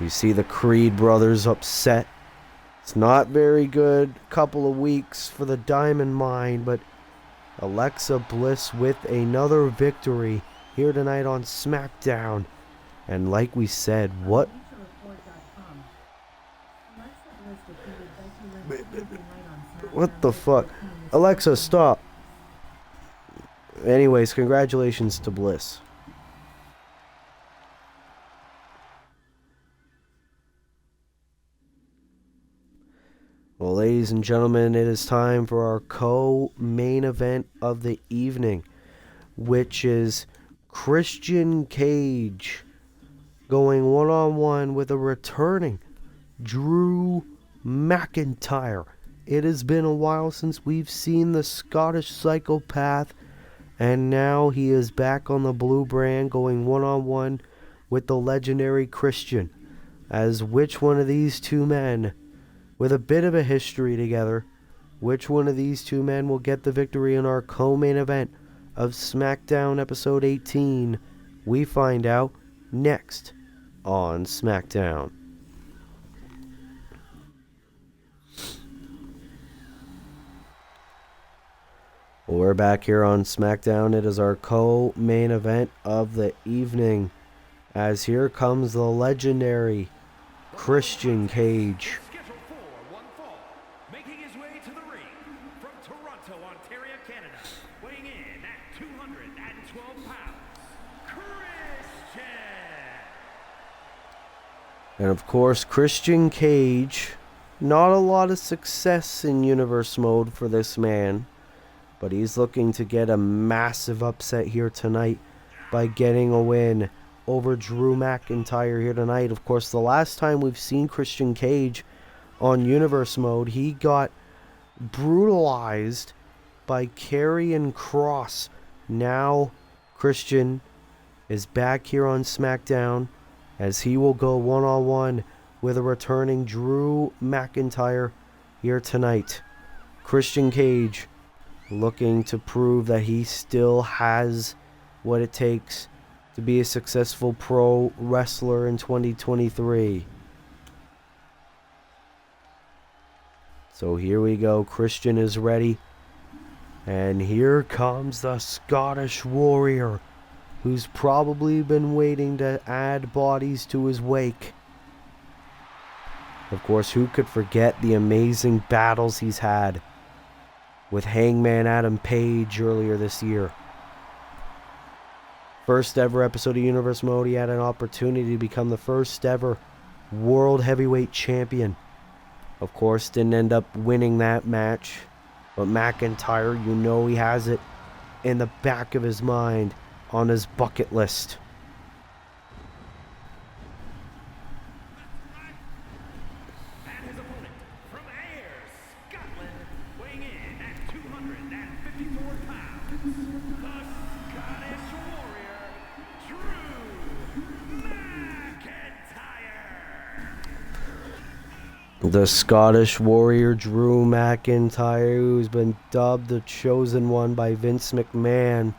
You see the Creed brothers upset. It's not very good couple of weeks for the Diamond Mine, but Alexa Bliss with another victory here tonight on SmackDown. And like we said, what... What the fuck? Alexa, stop. Anyways, congratulations to Bliss. Well, ladies and gentlemen, it is time for our co-main event of the evening, which is Christian Cage going one-on-one with a returning Drew McIntyre. It has been a while since we've seen the Scottish psychopath, and now he is back on the blue brand going one-on-one with the legendary Christian. As which one of these two men, with a bit of a history together, which one of these two men will get the victory in our co-main event of SmackDown episode 18, we find out next on SmackDown. Well, we're back here on SmackDown. It is our co-main event of the evening, as here comes the legendary Christian Cage. Scheduled for one fall, making his way to the ring from Toronto, Ontario, Canada, weighing in at 212 pounds, Christian. And of course, Christian Cage, not a lot of success in Universe mode for this man, but he's looking to get a massive upset here tonight by getting a win over Drew McIntyre here tonight. Of course, the last time we've seen Christian Cage on Universe mode, he got brutalized by Karrion Kross. Now, Christian is back here on SmackDown as he will go one-on-one with a returning Drew McIntyre here tonight. Christian Cage looking to prove that he still has what it takes to be a successful pro wrestler in 2023. So here we go. Christian is ready. And here comes the Scottish Warrior, who's probably been waiting to add bodies to his wake. Of course, who could forget the amazing battles he's had with Hangman Adam Page earlier this year. First ever episode of Universe Mode, he had an opportunity to become the first ever World Heavyweight Champion. Of course, didn't end up winning that match, but McIntyre, you know he has it in the back of his mind on his bucket list. The Scottish Warrior Drew McIntyre, who's been dubbed the Chosen One by Vince McMahon,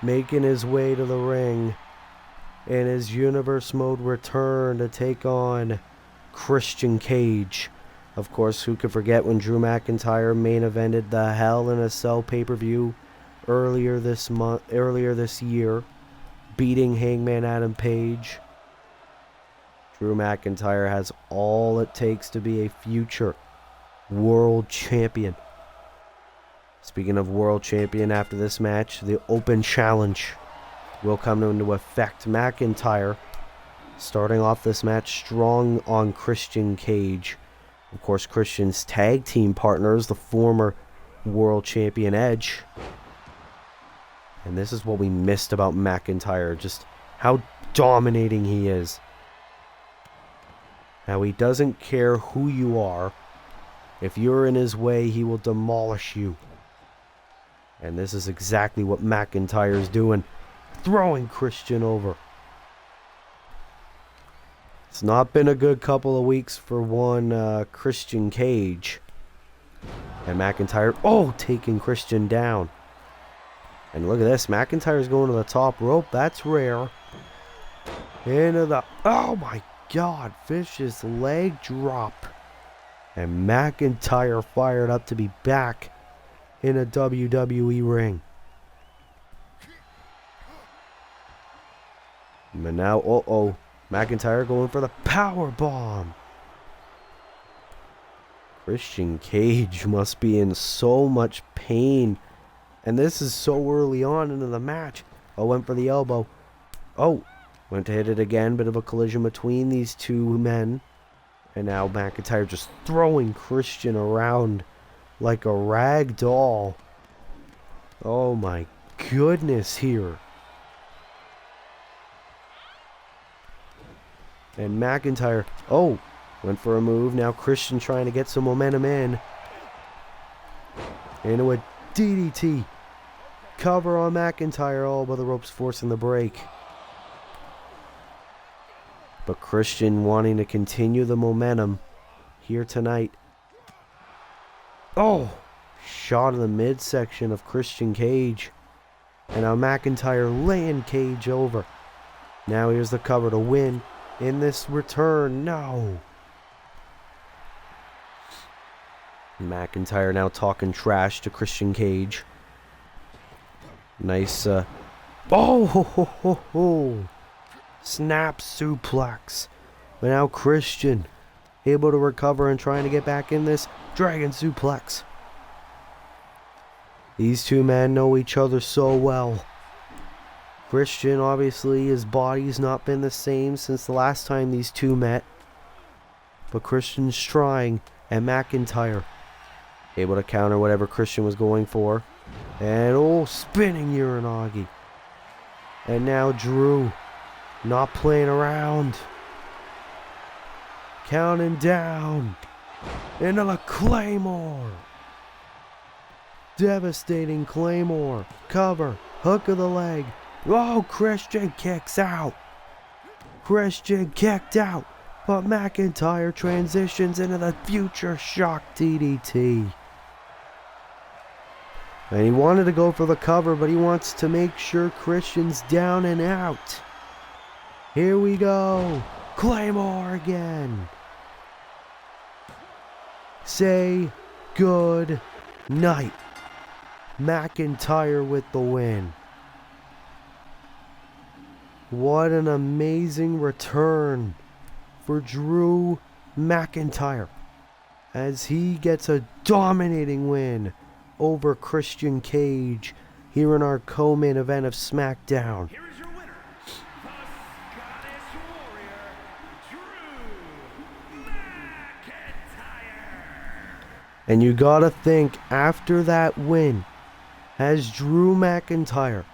making his way to the ring in his Universe Mode return to take on Christian Cage. Of course, who could forget when Drew McIntyre main evented the Hell in a Cell pay-per-view earlier this year, beating Hangman Adam Page. Drew McIntyre has all it takes to be a future world champion. Speaking of world champion, after this match, the open challenge will come into effect. McIntyre starting off this match strong on Christian Cage. Of course, Christian's tag team partners, the former world champion Edge. And this is what we missed about McIntyre, just how dominating he is. Now, he doesn't care who you are. If you're in his way, he will demolish you. And this is exactly what McIntyre is doing, throwing Christian over. It's not been a good couple of weeks for one Christian Cage. And McIntyre, taking Christian down. And look at this, McIntyre's going to the top rope. That's rare. Into the, oh my God, vicious leg drop. And McIntyre fired up to be back in a WWE ring. But now, McIntyre going for the power bomb. Christian Cage must be in so much pain. And this is so early on into the match. Went for the elbow. Went to hit it again. Bit of a collision between these two men. And now McIntyre just throwing Christian around like a rag doll. Oh my goodness here. And McIntyre, went for a move. Now Christian trying to get some momentum in. Into a DDT. Cover on McIntyre, but the ropes forcing the break. But Christian wanting to continue the momentum here tonight. Shot in the midsection of Christian Cage. And now McIntyre laying Cage over. Now here's the cover to win in this return. No. McIntyre now talking trash to Christian Cage. Nice, Snap suplex. But now Christian able to recover and trying to get back in this dragon suplex. These two men know each other so well. Christian, obviously, his body's not been the same since the last time these two met. But Christian's trying, and McIntyre able to counter whatever Christian was going for. And spinning Uranagi. And now Drew not playing around. Counting down into the Claymore. Devastating Claymore. Cover. Hook of the leg. Christian kicks out. Christian kicked out. But McIntyre transitions into the Future Shock DDT. And he wanted to go for the cover, but he wants to make sure Christian's down and out. Here we go. Claymore again. Say good night. McIntyre with the win. What an amazing return for Drew McIntyre as he gets a dominating win over Christian Cage here in our co-main event of Smackdown. Here is your winner, the Scottish Warrior, Drew McIntyre. And you gotta think, after that win, has Drew McIntyre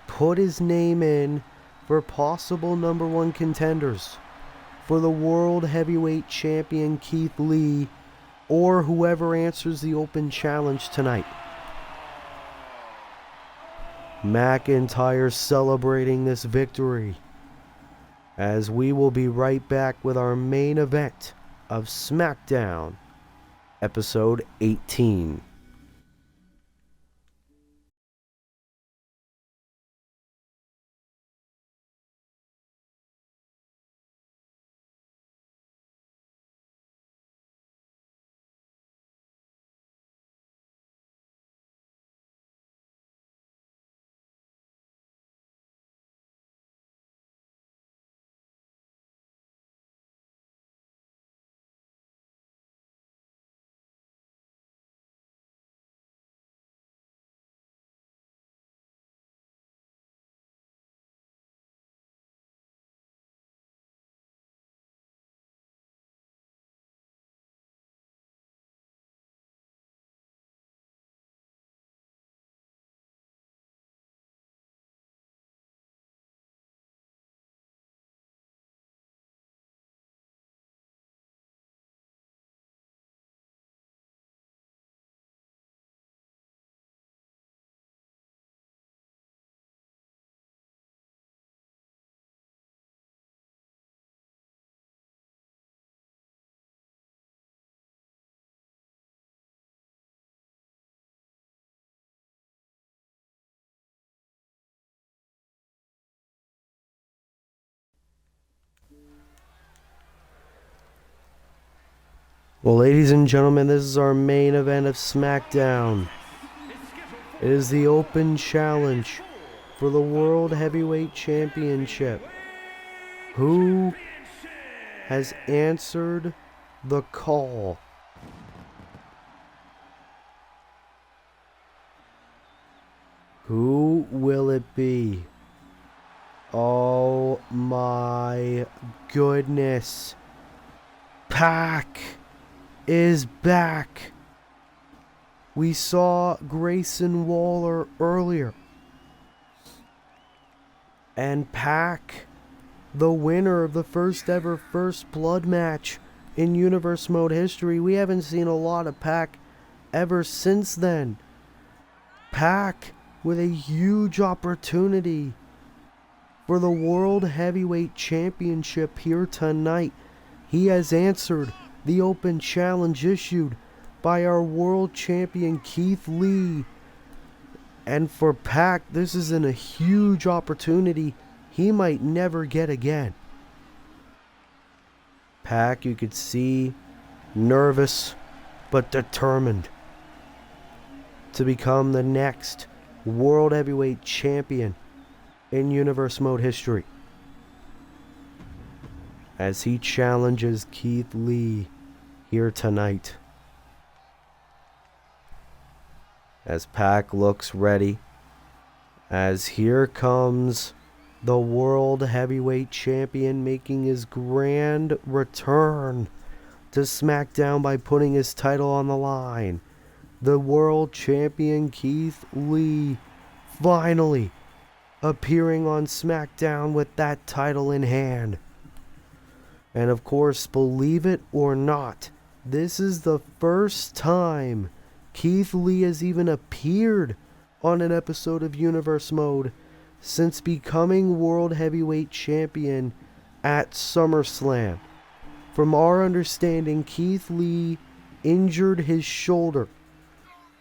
put his name in for possible number one contenders for the World Heavyweight Champion Keith Lee, or whoever answers the open challenge tonight. McIntyre celebrating this victory as we will be right back with our main event of Smackdown, episode 18. Well, ladies and gentlemen, this is our main event of Smackdown. It is the open challenge for the World Heavyweight Championship. Who has answered the call? Who will it be? Oh my goodness. Pac is back. We saw Grayson Waller earlier. And Pac, the winner of the first ever First Blood match in Universe Mode history. We haven't seen a lot of Pac ever since then. Pac with a huge opportunity for the World Heavyweight Championship here tonight. He has answered the open challenge issued by our world champion Keith Lee. And for Pac, this is a huge opportunity he might never get again. Pac, you could see, nervous but determined to become the next World Heavyweight Champion in Universe Mode history, as he challenges Keith Lee here tonight. As Pac looks ready, as here comes the World Heavyweight Champion making his grand return to SmackDown by putting his title on the line. The World Champion Keith Lee finally appearing on SmackDown with that title in hand. And of course, believe it or not, this is the first time Keith Lee has even appeared on an episode of Universe Mode since becoming World Heavyweight Champion at SummerSlam. From our understanding, Keith Lee injured his shoulder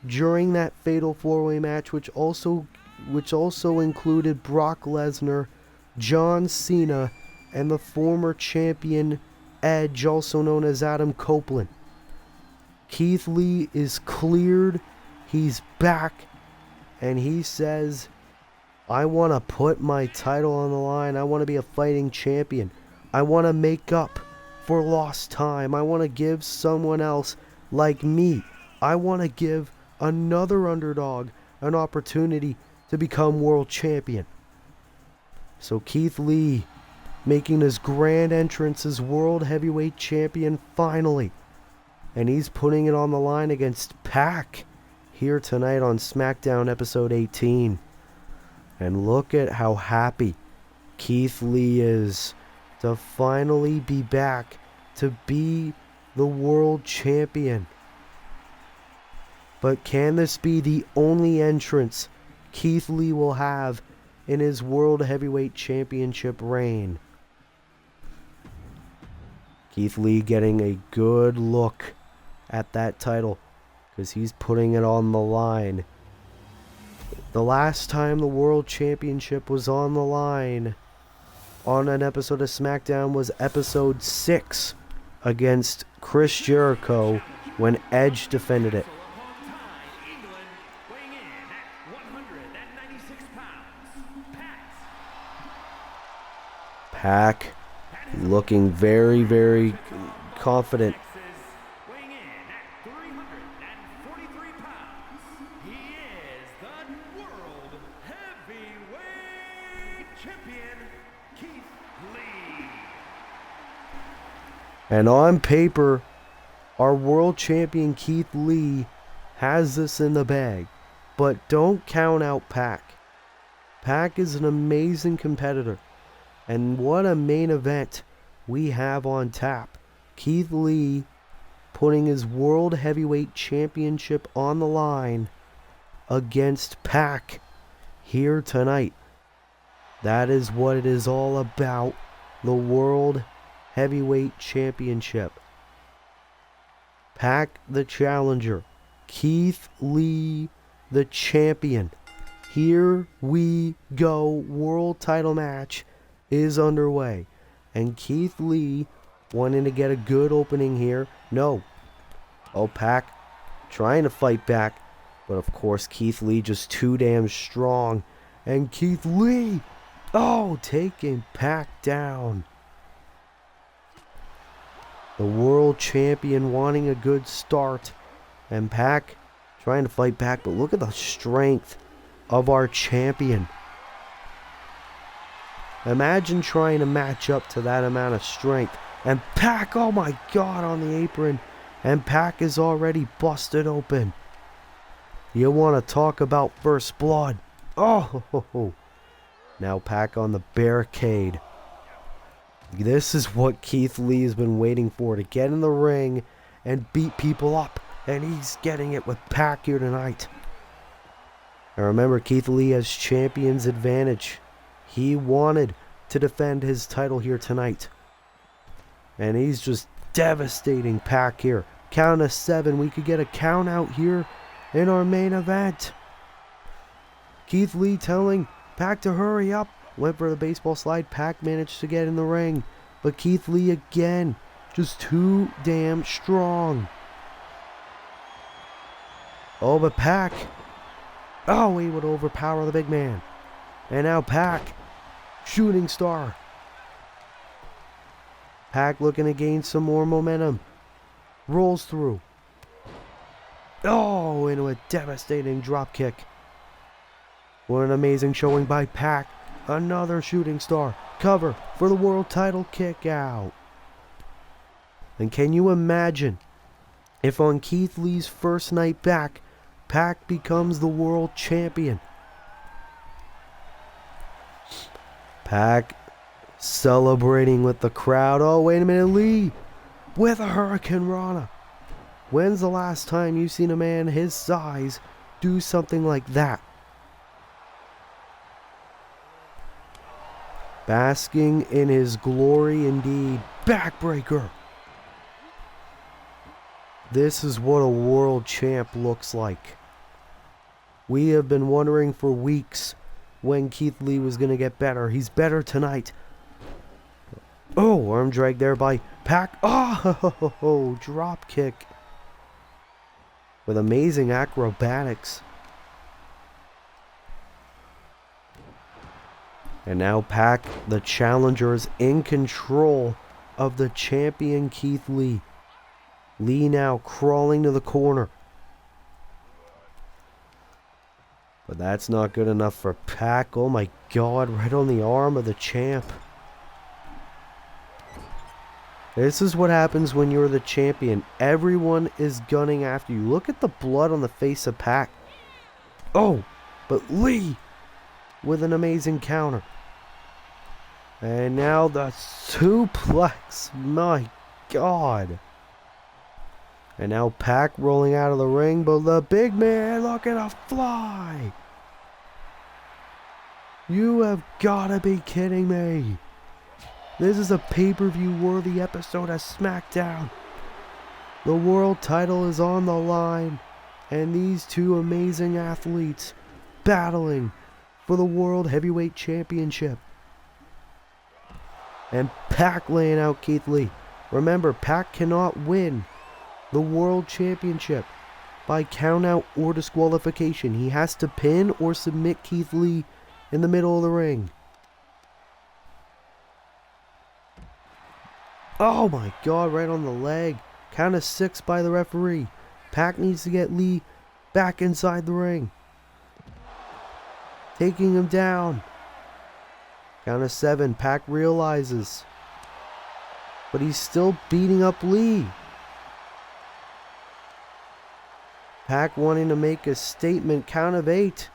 during that fatal four-way match, which also included Brock Lesnar, John Cena, and the former champion Edge, also known as Adam Copeland. Keith Lee is cleared, he's back, and he says, I want to put my title on the line, I want to be a fighting champion, I want to make up for lost time, I want to give someone else like me, I want to give another underdog an opportunity to become world champion. So Keith Lee making his grand entrance as World Heavyweight Champion finally. And he's putting it on the line against Pac here tonight on SmackDown episode 18. And look at how happy Keith Lee is to finally be back to be the world champion. But can this be the only entrance Keith Lee will have in his World Heavyweight Championship reign? Keith Lee getting a good look at that title because he's putting it on the line. The last time the World Championship was on the line on an episode of Smackdown was episode 6 against Chris Jericho when Edge defended it. Pac looking very, very confident. Weighing in at 343 pounds, he is the World Heavyweight Champion, Keith Lee. And on paper, our world champion Keith Lee has this in the bag. But don't count out Pac. Pac is an amazing competitor. And what a main event we have on tap. Keith Lee putting his World Heavyweight Championship on the line against Pac here tonight. That is what it is all about. The World Heavyweight Championship. Pac the challenger. Keith Lee the champion. Here we go. World title match is underway. And Keith Lee wanting to get a good opening here. No. Oh, Pac trying to fight back. But of course Keith Lee just too damn strong. And Keith Lee, oh, taking Pac down. The world champion wanting a good start. And Pac trying to fight back. But look at the strength of our champion. Imagine trying to match up to that amount of strength. And Pac, oh my God, on the apron. And Pac is already busted open. You want to talk about first blood. Oh, now Pac on the barricade. This is what Keith Lee has been waiting for, to get in the ring and beat people up. And he's getting it with Pac here tonight. And remember, Keith Lee has champion's advantage. He wanted to defend his title here tonight. And he's just devastating Pac here. Count of 7. We could get a count out here in our main event. Keith Lee telling Pac to hurry up. Went for the baseball slide. Pac managed to get in the ring. But Keith Lee again, just too damn strong. Oh, but Pac, oh, he would overpower the big man. And now Pac, shooting star. Pac looking to gain some more momentum. Rolls through. Oh, into a devastating drop kick. What an amazing showing by Pac. Another shooting star. Cover for the world title kick out. And can you imagine if on Keith Lee's first night back, Pac becomes the world champion? Pac celebrating with the crowd. Oh, wait a minute, Lee with a Hurricane Rana. When's the last time you've seen a man his size do something like that? Basking in his glory indeed. Backbreaker. This is what a world champ looks like. We have been wondering for weeks when Keith Lee was going to get better. He's better tonight. Oh, arm drag there by Pac. Oh, drop kick. With amazing acrobatics. And now Pac, the challenger, is in control of the champion Keith Lee. Lee now crawling to the corner. But that's not good enough for Pac. Oh my God, right on the arm of the champ. This is what happens when you're the champion. Everyone is gunning after you. Look at the blood on the face of Pac. Oh, but Lee with an amazing counter. And now the suplex. My God. And now Pac rolling out of the ring, but the big man looking to fly. You have got to be kidding me. This is a pay-per-view worthy episode of Smackdown. The world title is on the line, and these two amazing athletes battling for the World Heavyweight Championship. And Pac laying out Keith Lee. Remember, Pac cannot win the World Championship by count-out or disqualification. He has to pin or submit Keith Lee in the middle of the ring. Oh my God, right on the leg. Count of 6 by the referee. Pac needs to get Lee back inside the ring. Taking him down. Count of 7. Pac realizes. But he's still beating up Lee. Pac wanting to make a statement. Count of 8.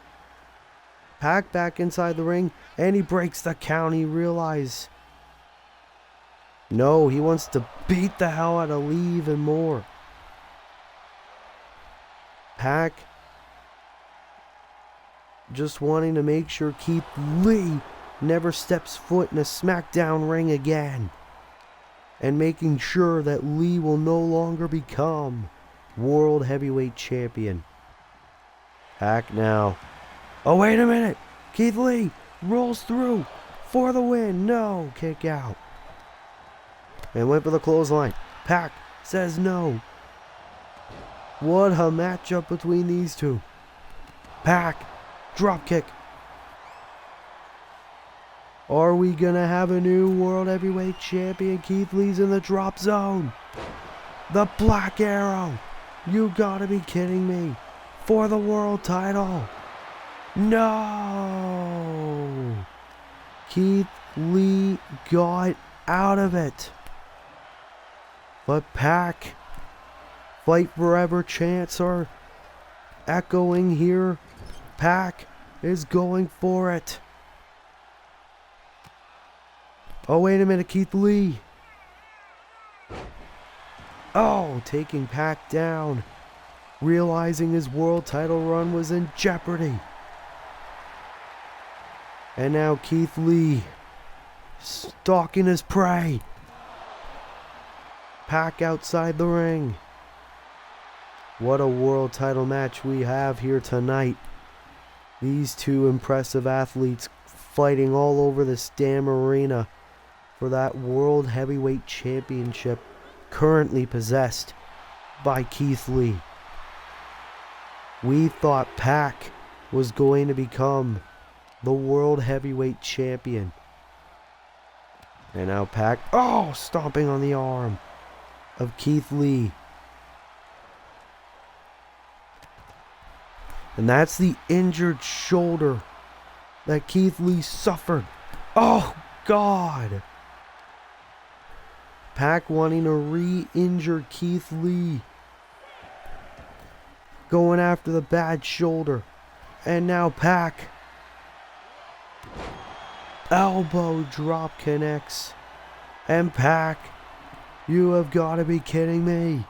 Pac back inside the ring. And he breaks the count. He realizes. No, he wants to beat the hell out of Lee even more. Pac just wanting to make sure Keith Lee never steps foot in a SmackDown ring again. And making sure that Lee will no longer become World Heavyweight Champion. Pac now. Oh, wait a minute. Keith Lee rolls through for the win. No, kick out. And went for the clothesline. Pac says no. What a matchup between these two. Pac, drop kick. Are we going to have a new World Heavyweight Champion? Keith Lee's in the drop zone. The Black Arrow. You gotta be kidding me. For the world title. No. Keith Lee got out of it. But Pac, fight forever chants are echoing here. Pac is going for it. Oh, wait a minute, Keith Lee. Oh, taking Pac down. Realizing his world title run was in jeopardy. And now Keith Lee stalking his prey. Pac outside the ring. What a world title match we have here tonight. These two impressive athletes fighting all over this damn arena for that World Heavyweight Championship currently possessed by Keith Lee. We thought Pac was going to become the World Heavyweight Champion. And now Pac, oh, stomping on the arm of Keith Lee. And that's the injured shoulder that Keith Lee suffered. Oh, God. Pac wanting to re-injure Keith Lee. Going after the bad shoulder. And now Pac. Elbow drop connects. And Pac, you have got to be kidding me.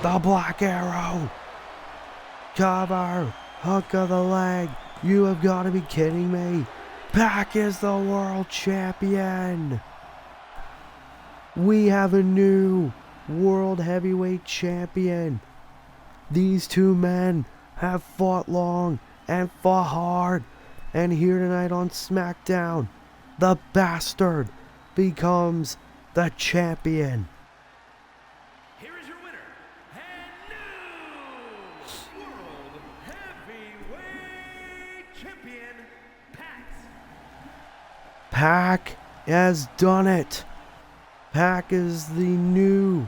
The Black Arrow. Cover. Hook of the leg. You have got to be kidding me. Pac is the world champion. We have a new World Heavyweight Champion. These two men have fought long and fought hard. And here tonight on SmackDown, the bastard becomes the champion. Here is your winner and new World Heavyweight Champion, Pac has done it. Pac is the new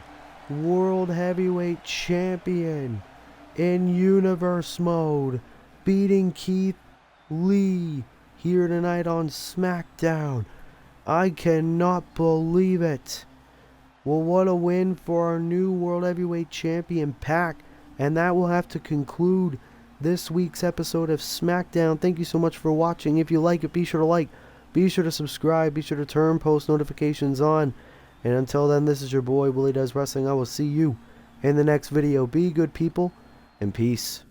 World Heavyweight Champion in Universe Mode, beating Keith Lee here tonight on SmackDown. I cannot believe it. Well, what a win for our new World Heavyweight Champion, Pac. And that will have to conclude this week's episode of SmackDown. Thank you so much for watching. If you like it, be sure to like, be sure to subscribe, be sure to turn post notifications on. And until then, this is your boy, Willie Does Wrestling. I will see you in the next video. Be good, people, and peace.